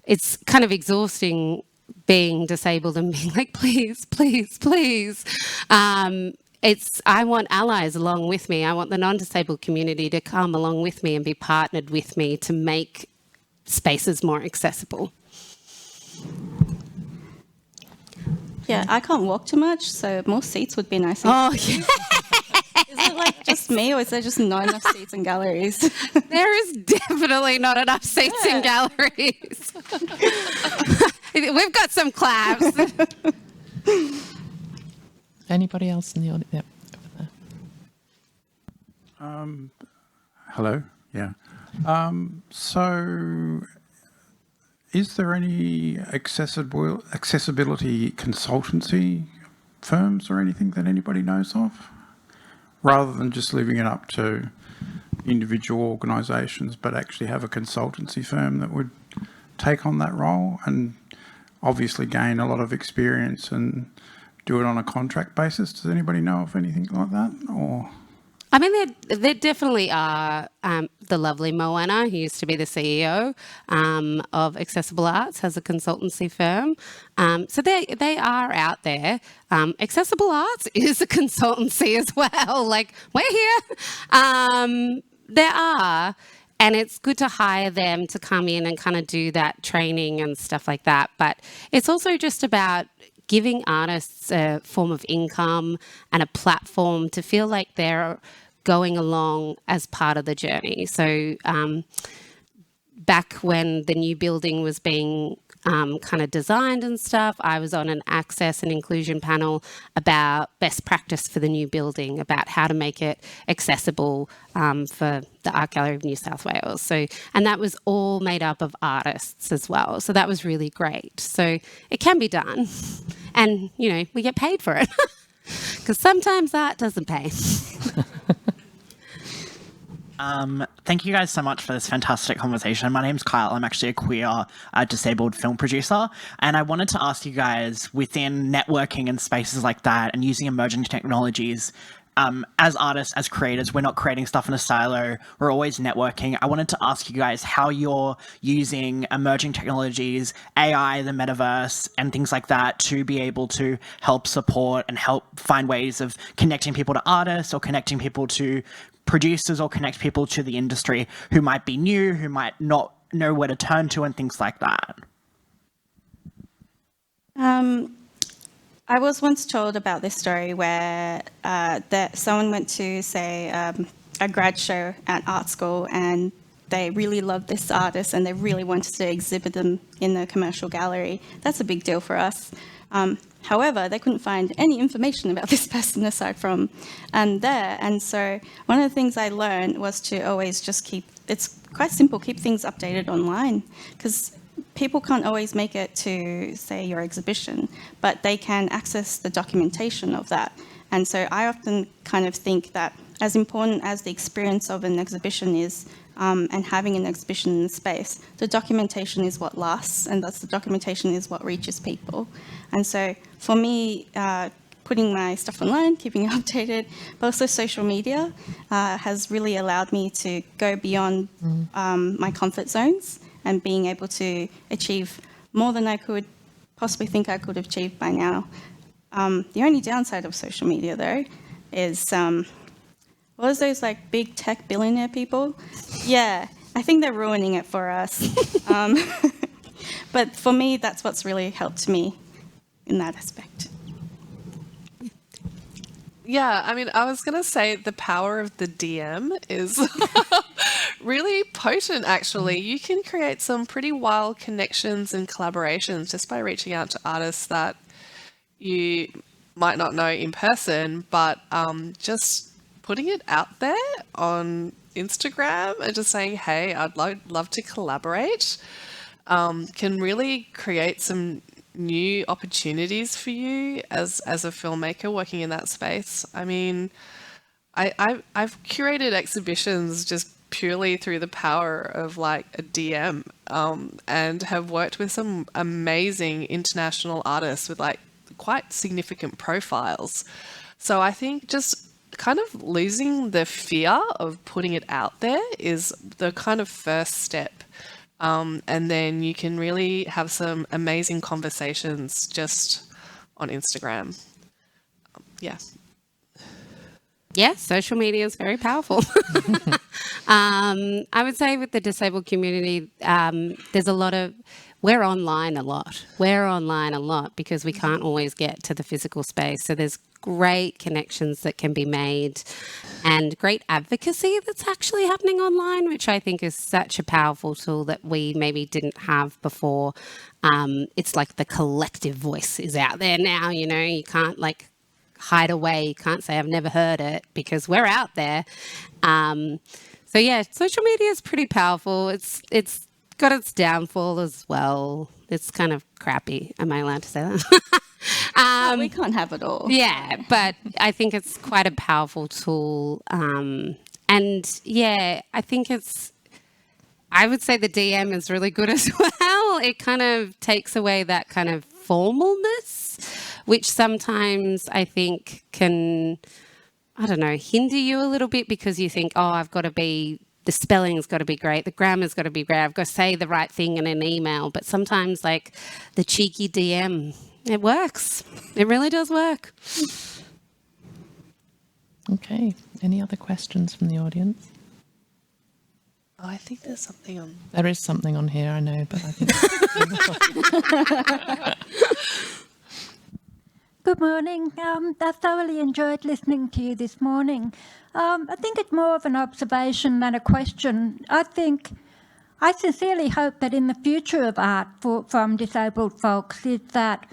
it's kind of exhausting being disabled and being like, please, please, please. I want allies along with me. I want the non-disabled community to come along with me and be partnered with me to make spaces more accessible. Yeah, I can't walk too much, so more seats would be nice. Oh, yeah. Is it like just me, or is there just not enough seats in galleries? There is definitely not enough seats in galleries. We've got some claps. Anybody else in the audience? Yep, over there. Hello. Yeah. So, is there any accessibility consultancy firms or anything that anybody knows of, rather than just leaving it up to individual organisations, but actually have a consultancy firm that would take on that role and obviously gain a lot of experience and do it on a contract basis? Does anybody know of anything like that? Or I mean, there definitely are. The lovely Moana, who used to be the CEO of Accessible Arts, has a consultancy firm. So they are out there. Accessible Arts is a consultancy as well. Like, we're here. There are. And it's good to hire them to come in and kind of do that training and stuff like that. But it's also just about giving artists a form of income and a platform to feel like they're going along as part of the journey. So back when the new building was being kind of designed and stuff, I was on an access and inclusion panel about best practice for the new building, about how to make it accessible for the Art Gallery of New South Wales. So, and that was all made up of artists as well. So that was really great. So it can be done. And, you know, we get paid for it because sometimes art doesn't pay. Thank you guys so much for this fantastic conversation. My name's Kyle. I'm actually a queer disabled film producer. And I wanted to ask you guys, within networking and spaces like that and using emerging technologies, as artists, as creators, we're not creating stuff in a silo. We're always networking. I wanted to ask you guys how you're using emerging technologies, AI, the metaverse, and things like that to be able to help support and help find ways of connecting people to artists or connecting people to producers or connect people to the industry who might be new, who might not know where to turn to and things like that. I was once told about this story where that someone went to, say, a grad show at art school and they really loved this artist and they really wanted to exhibit them in the commercial gallery. That's a big deal for us. However, they couldn't find any information about this person aside from there. And so one of the things I learned was to always just keep, it's quite simple, keep things updated online, because people can't always make it to, say, your exhibition, but they can access the documentation of that. And so I often kind of think that as important as the experience of an exhibition is, and having an exhibition in the space, the documentation is what lasts, and thus the documentation is what reaches people. And so for me, putting my stuff online, keeping it updated, but also social media has really allowed me to go beyond my comfort zones and being able to achieve more than I could possibly think I could have achieved by now. The only downside of social media, though, is what was those like big tech billionaire people? Yeah, I think they're ruining it for us. But for me, that's what's really helped me in that aspect. Yeah, I mean, I was going to say the power of the DM is really potent, actually. You can create some pretty wild connections and collaborations just by reaching out to artists that you might not know in person, but just putting it out there on Instagram and just saying, hey, I'd love to collaborate, can really create some new opportunities for you as a filmmaker working in that space? I mean, I've curated exhibitions just purely through the power of like a DM, and have worked with some amazing international artists with like quite significant profiles. So I think just kind of losing the fear of putting it out there is the kind of first step. And then you can really have some amazing conversations just on Instagram. Yeah. Yeah, social media is very powerful. I would say with the disabled community, we're online a lot. We're online a lot because we can't always get to the physical space. So there's great connections that can be made and great advocacy that's actually happening online, which I think is such a powerful tool that we maybe didn't have before. It's like the collective voice is out there now, you can't like hide away. You can't say I've never heard it because we're out there. So yeah, social media is pretty powerful. It's got its downfall as well. It's kind of crappy. Am I allowed to say that? We can't have it all. Yeah, but I think it's quite a powerful tool. And yeah, I think I would say the DM is really good as well. It kind of takes away that kind of formalness, which sometimes I think can, I don't know, hinder you a little bit because you think, the spelling's got to be great, the grammar's got to be great, I've got to say the right thing in an email. But sometimes like the cheeky DM, it works. It really does work. Okay. Any other questions from the audience? Oh, I think there's something on. There is something on here, I know, but I think... Good morning. I thoroughly enjoyed listening to you this morning. I think it's more of an observation than a question. I sincerely hope that in the future of art from disabled folks is that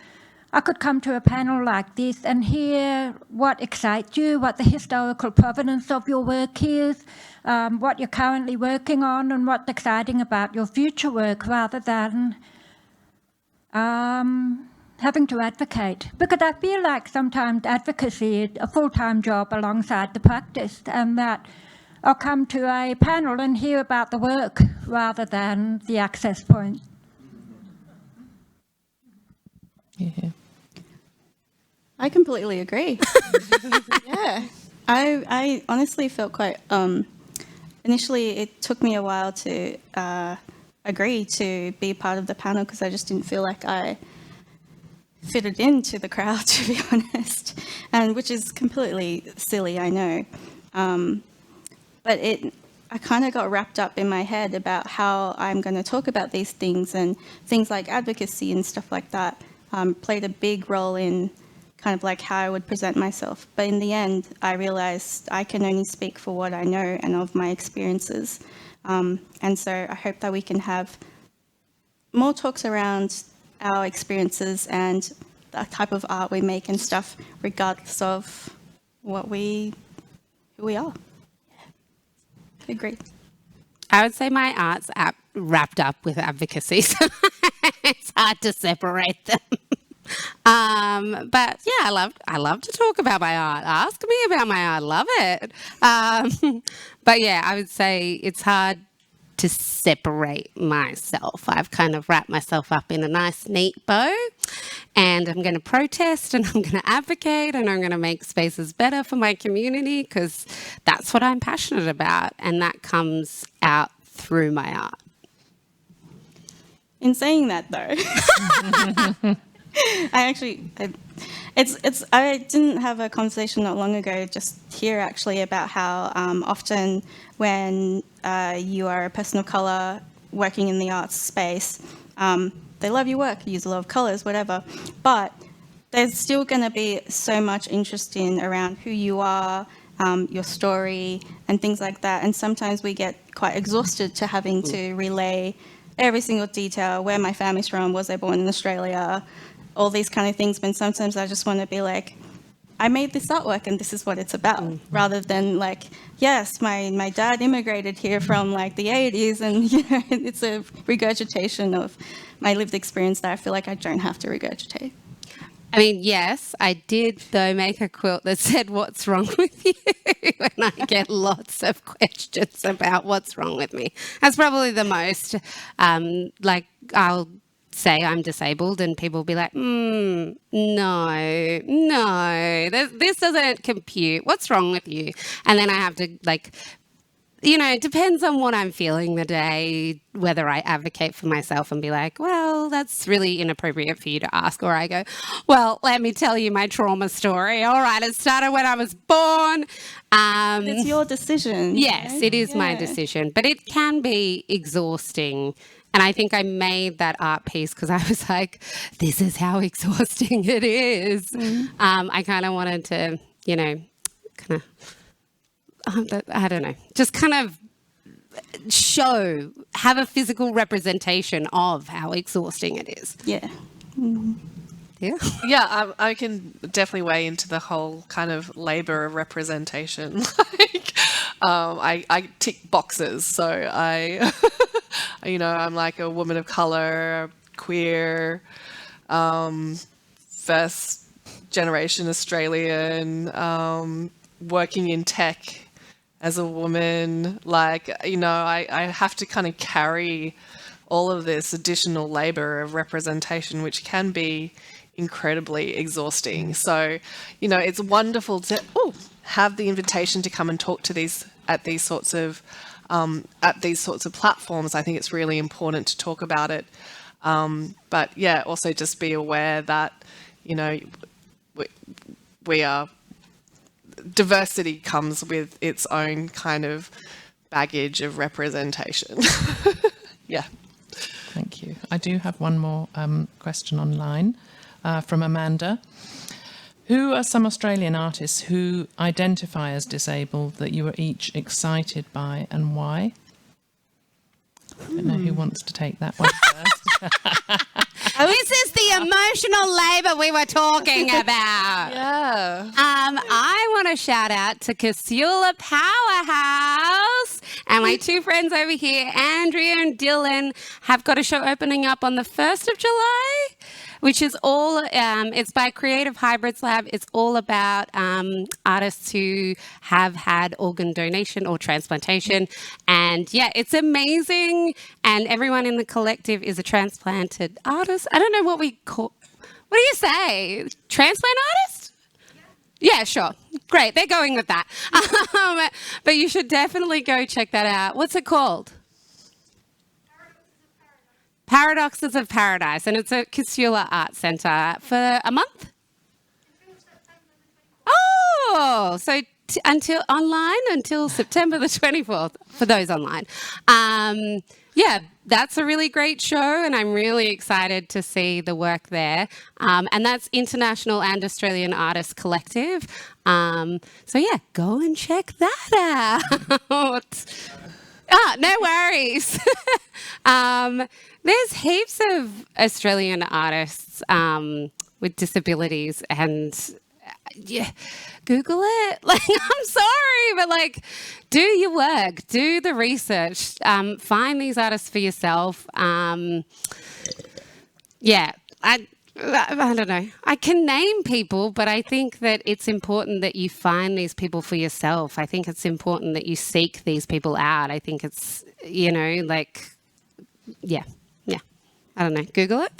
I could come to a panel like this and hear what excites you, what the historical provenance of your work is, what you're currently working on and what's exciting about your future work rather than having to advocate. Because I feel like sometimes advocacy is a full-time job alongside the practice, and that I'll come to a panel and hear about the work rather than the access point. Yeah. I completely agree. Yeah. I honestly felt quite, initially it took me a while to agree to be part of the panel because I just didn't feel like I fitted into the crowd, to be honest, and which is completely silly, I know. But I kind of got wrapped up in my head about how I'm going to talk about these things, and things like advocacy and stuff like that played a big role in kind of like how I would present myself. But in the end, I realized I can only speak for what I know and of my experiences. And so I hope that we can have more talks around our experiences and the type of art we make and stuff, regardless of who we are. Yeah. Agree. I would say my art's wrapped up with advocacy, so it's hard to separate them. But yeah, I love to talk about my art. Ask me about my art. Love it. But yeah, I would say it's hard to separate myself. I've kind of wrapped myself up in a nice, neat bow, and I'm going to protest and I'm going to advocate and I'm going to make spaces better for my community because that's what I'm passionate about, and that comes out through my art. In saying that, though, I didn't have a conversation not long ago, just here actually, about how often when you are a person of colour working in the arts space, they love your work, you use a lot of colours, whatever, but there's still going to be so much interest in around who you are, your story and things like that, and sometimes we get quite exhausted to having to relay every single detail, where my family's from, was I born in Australia, all these kind of things, but sometimes I just want to be like, I made this artwork and this is what it's about, rather than like, yes, my dad immigrated here from like the 80s, and you know, it's a regurgitation of my lived experience that I feel like I don't have to regurgitate. I mean, yes, I did, though, make a quilt that said, "What's wrong with you?" And I get lots of questions about what's wrong with me. That's probably the most, like, I'll say I'm disabled and people will be like, no, this doesn't compute. What's wrong with you? And then I have to, like, you know, it depends on what I'm feeling the day, whether I advocate for myself and be like, well, that's really inappropriate for you to ask. Or I go, well, let me tell you my trauma story. All right, it started when I was born. It's your decision. Yes, right? it is my decision, but it can be exhausting. And I think I made that art piece because I was like, this is how exhausting it is. I kind of wanted to, you know, kind of, I don't know, just kind of have a physical representation of how exhausting it is. Yeah. Yeah. Yeah, I can definitely weigh into the whole kind of labour of representation. I tick boxes, so you know, I'm like a woman of colour, queer, first generation Australian, working in tech as a woman. Like, you know, I have to kind of carry all of this additional labour of representation, which can be incredibly exhausting. So, you know, it's wonderful to have the invitation to come and talk to these sorts of platforms. I think it's really important to talk about it. But yeah, also just be aware that, you know, we are, diversity comes with its own kind of baggage of representation. Yeah. Thank you. I do have one more question online from Amanda. Who are some Australian artists who identify as disabled that you are each excited by, and why? I don't know who wants to take that one first. This is the emotional labour we were talking about. Yeah. I want to shout out to Casula Powerhouse, and my two friends over here, Andrea and Dylan, have got a show opening up on the 1st of July, which is all, it's by Creative Hybrids Lab. It's all about artists who have had organ donation or transplantation. And yeah, it's amazing. And everyone in the collective is a transplanted artist. I don't know what we call, what do you say? Transplant artist? Yeah, sure. Great. They're going with that. But you should definitely go check that out. What's it called? Paradoxes of Paradise, and it's at Casula Art Centre for a month. Oh, so until September the 24th for those online. Yeah, that's a really great show, and I'm really excited to see the work there. And that's International and Australian Artists Collective. So yeah, go and check that out. No worries. There's heaps of Australian artists with disabilities, and yeah, Google it. Like, I'm sorry, but like, do your work, do the research, find these artists for yourself. Yeah, I don't know. I can name people, but I think that it's important that you find these people for yourself. I think it's important that you seek these people out. I think it's, you know, like, yeah. I don't know. Google it.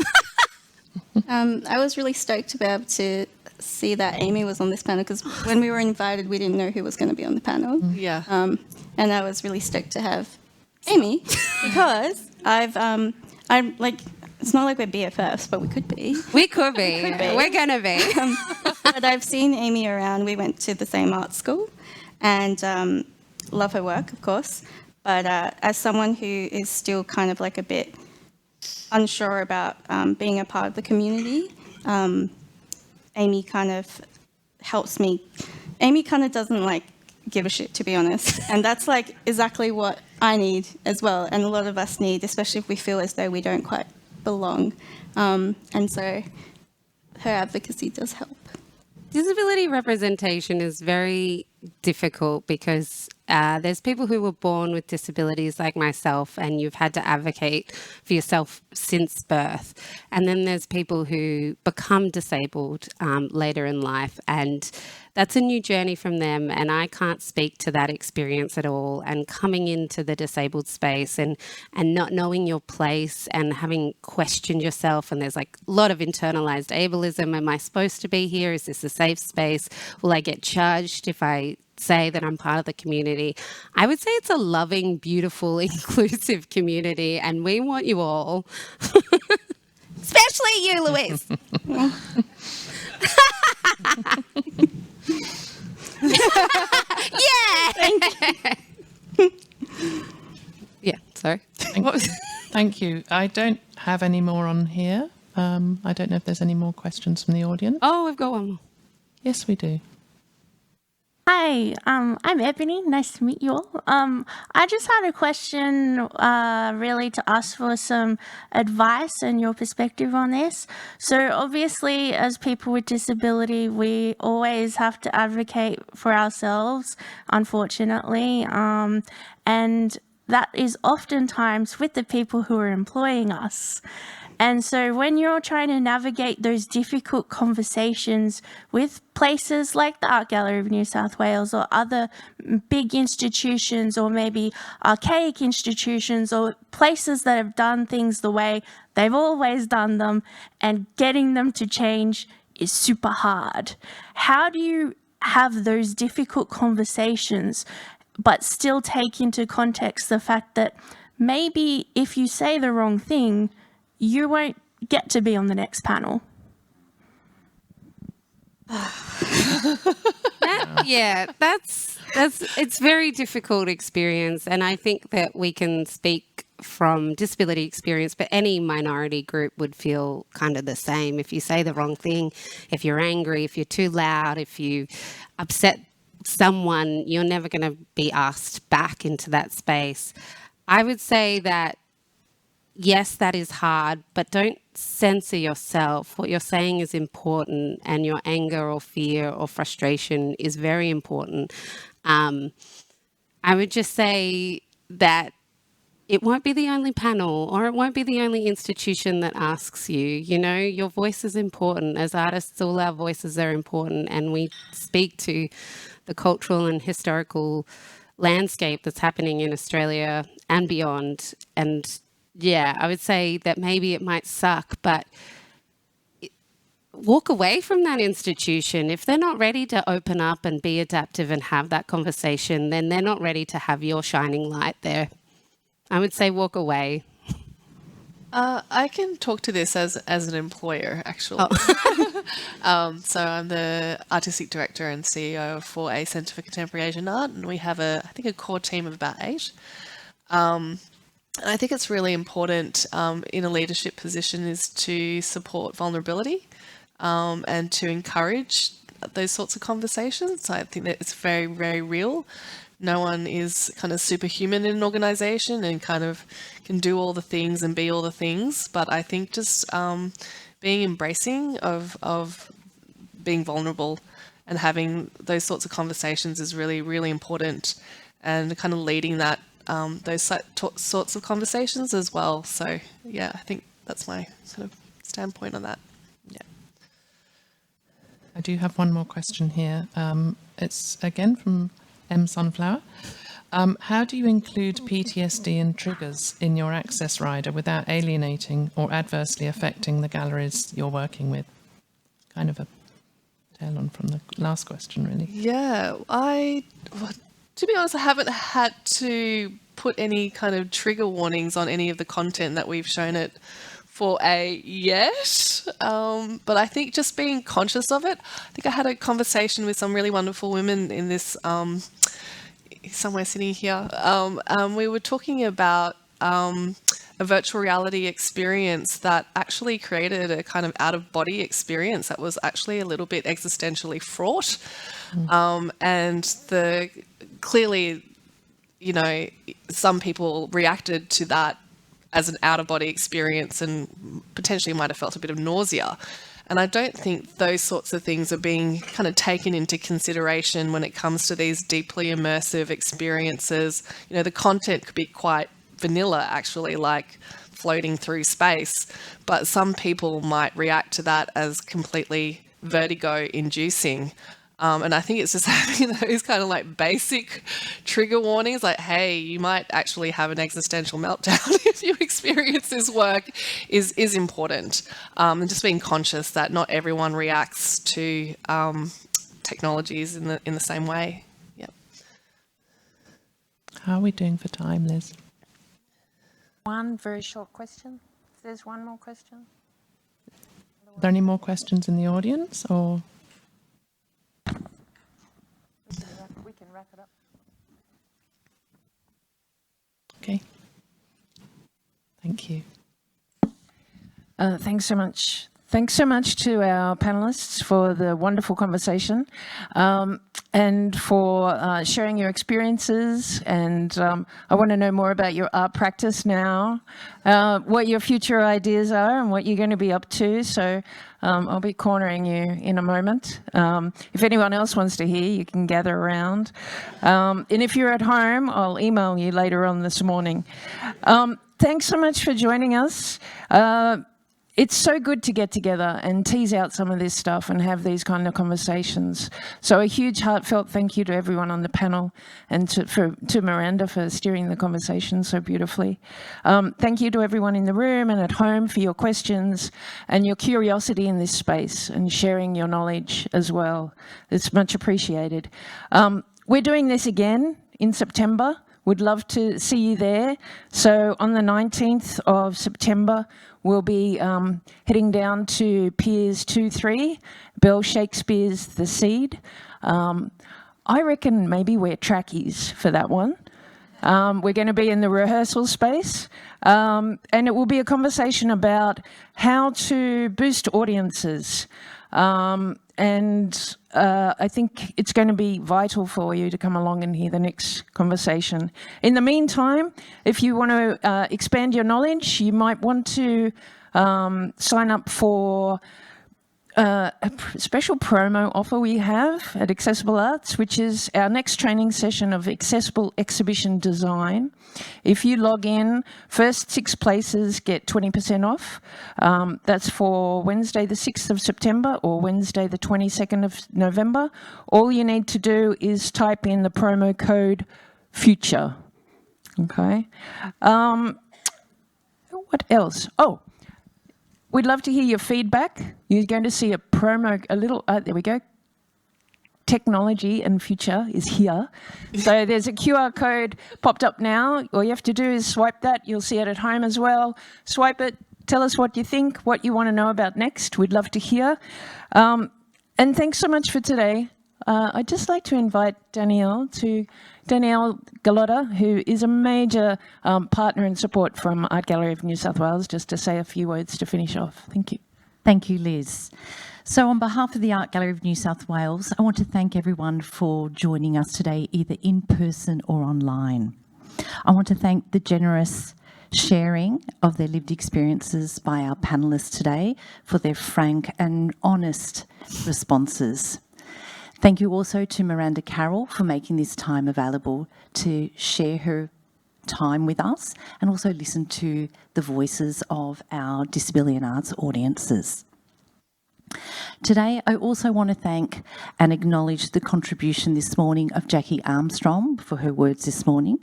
I was really stoked to be able to see that Amy was on this panel, because when we were invited, we didn't know who was going to be on the panel. Yeah. And I was really stoked to have Amy, because I'm like, it's not like we're BFFs, but we could be. We could be. We're going to be. But I've seen Amy around. We went to the same art school, and love her work, of course. But as someone who is still kind of like a bit unsure about being a part of the community, Amy kind of helps me. Amy kind of doesn't like give a shit, to be honest. And that's like exactly what I need as well. And a lot of us need, especially if we feel as though we don't quite belong. And so her advocacy does help. Disability representation is very difficult because there's people who were born with disabilities like myself, and you've had to advocate for yourself since birth. And then there's people who become disabled later in life, and that's a new journey from them. And I can't speak to that experience at all. And coming into the disabled space and not knowing your place and having questioned yourself, and there's like a lot of internalized ableism. Am I supposed to be here? Is this a safe space? Will I get judged if I say that I'm part of the community? I would say it's a loving, beautiful, inclusive community, and we want you all, especially you, Louise. Yeah. Yeah, sorry. Thank you. I don't have any more on here. I don't know if there's any more questions from the audience. Oh, we've got one more. Yes, we do. Hi, I'm Ebony. Nice to meet you all. I just had a question really to ask for some advice and your perspective on this. So obviously, as people with disability, we always have to advocate for ourselves, unfortunately. And that is oftentimes with the people who are employing us. And so when you're trying to navigate those difficult conversations with places like the Art Gallery of New South Wales or other big institutions, or maybe archaic institutions, or places that have done things the way they've always done them, and getting them to change is super hard. How do you have those difficult conversations but still take into context the fact that maybe if you say the wrong thing, you won't get to be on the next panel? It's very difficult experience, and I think that we can speak from disability experience, but any minority group would feel kind of the same. If you say the wrong thing, if you're angry, if you're too loud, if you upset someone, you're never going to be asked back into that space. I would say that yes, that is hard, but don't censor yourself. What you're saying is important, and your anger or fear or frustration is very important. I would just say that it won't be the only panel, or it won't be the only institution that asks you. You know, your voice is important. As artists, all our voices are important, and we speak to the cultural and historical landscape that's happening in Australia and beyond. And yeah, I would say that maybe it might suck, but walk away from that institution. If they're not ready to open up and be adaptive and have that conversation, then they're not ready to have your shining light there. I would say walk away. I can talk to this as an employer, actually. So I'm the artistic director and CEO for a Centre for Contemporary Asian Art, and we have I think a core team of about 8. And I think it's really important in a leadership position is to support vulnerability and to encourage those sorts of conversations. I think that it's very, very real. No one is kind of superhuman in an organisation and kind of can do all the things and be all the things. But I think just being embracing of being vulnerable and having those sorts of conversations is really, really important, and kind of leading that those sorts of conversations as well. So yeah, I think that's my kind of standpoint on that. Yeah. I do have one more question here. It's again from M Sunflower. How do you include PTSD and triggers in your access rider without alienating or adversely affecting the galleries you're working with? Kind of a tail on from the last question, really. Yeah, to be honest, I haven't had to put any kind of trigger warnings on any of the content that we've shown it for yet. But I think just being conscious of it. I think I had a conversation with some really wonderful women in this, somewhere sitting here. We were talking about a virtual reality experience that actually created a kind of out-of-body experience that was actually a little bit existentially fraught. And clearly, you know, some people reacted to that as an out-of-body experience and potentially might have felt a bit of nausea. And I don't think those sorts of things are being kind of taken into consideration when it comes to these deeply immersive experiences. You know, the content could be quite vanilla, actually, like floating through space, but some people might react to that as completely vertigo-inducing. And I think it's just having those kind of like basic trigger warnings, like, hey, you might actually have an existential meltdown if you experience this work, is important. And just being conscious that not everyone reacts to technologies in the same way. Yep. How are we doing for time, Liz? One very short question. If there's one more question. Are there any more questions in the audience, or? We can wrap it up. Okay. Thank you. Thanks so much. Thanks so much to our panelists for the wonderful conversation and for sharing your experiences. And I want to know more about your art practice now, what your future ideas are and what you're going to be up to. So I'll be cornering you in a moment. If anyone else wants to hear, you can gather around. And if you're at home, I'll email you later on this morning. Thanks so much for joining us. It's so good to get together and tease out some of this stuff and have these kind of conversations. So a huge heartfelt thank you to everyone on the panel and to Miranda for steering the conversation so beautifully. Thank you to everyone in the room and at home for your questions and your curiosity in this space and sharing your knowledge as well. It's much appreciated. We're doing this again in September. We'd love to see you there. So on the 19th of September, we'll be heading down to Piers 2-3, Bell Shakespeare's The Seed. I reckon maybe wear trackies for that one. We're going to be in the rehearsal space, and it will be a conversation about how to boost audiences. And I think it's going to be vital for you to come along and hear the next conversation. In the meantime, if you want to expand your knowledge, you might want to sign up for a special promo offer we have at Accessible Arts, which is our next training session of accessible exhibition design. If you log in, first 6 places get 20% off. That's for Wednesday the 6th of September or Wednesday the 22nd of November. All you need to do is type in the promo code FUTURE. Okay. What else? Oh, we'd love to hear your feedback. You're going to see a promo, there we go. Technology and future is here. So there's a QR code popped up now. All you have to do is swipe that. You'll see it at home as well. Swipe it. Tell us what you think, what you want to know about next. We'd love to hear. And thanks so much for today. I'd just like to invite Danielle Gallotta, who is a major partner and support from Art Gallery of New South Wales, just to say a few words to finish off. Thank you. Thank you, Liz. So on behalf of the Art Gallery of New South Wales, I want to thank everyone for joining us today, either in person or online. I want to thank the generous sharing of their lived experiences by our panellists today for their frank and honest responses. Thank you also to Miranda Carroll for making this time available to share her time with us and also listen to the voices of our disability and arts audiences. Today, I also want to thank and acknowledge the contribution this morning of Jackie Armstrong for her words this morning,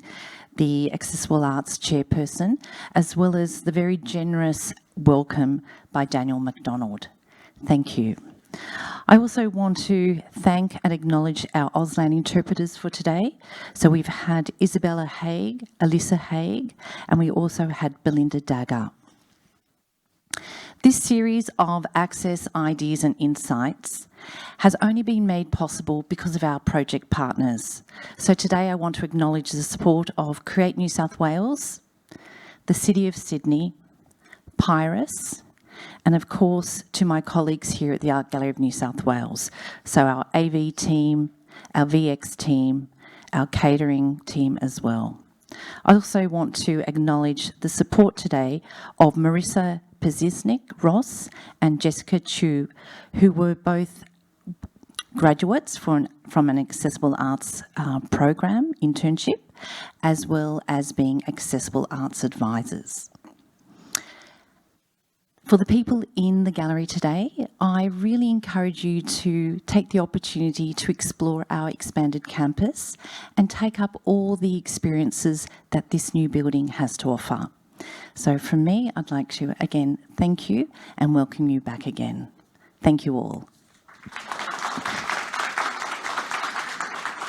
the Accessible Arts Chairperson, as well as the very generous welcome by Daniel MacDonald. Thank you. I also want to thank and acknowledge our Auslan interpreters for today. So we've had Isabella Haig, Alyssa Haig, and we also had Belinda Dagger. This series of Access, Ideas and Insights has only been made possible because of our project partners. So today I want to acknowledge the support of Create New South Wales, the City of Sydney, Pyrus, and of course to my colleagues here at the Art Gallery of New South Wales. So our AV team, our VX team, our catering team as well. I also want to acknowledge the support today of Marissa Pazisnik Ross and Jessica Chu, who were both graduates from an Accessible Arts program internship, as well as being Accessible Arts advisors. For the people in the gallery today, I really encourage you to take the opportunity to explore our expanded campus and take up all the experiences that this new building has to offer. So from me, I'd like to again thank you and welcome you back again. Thank you all.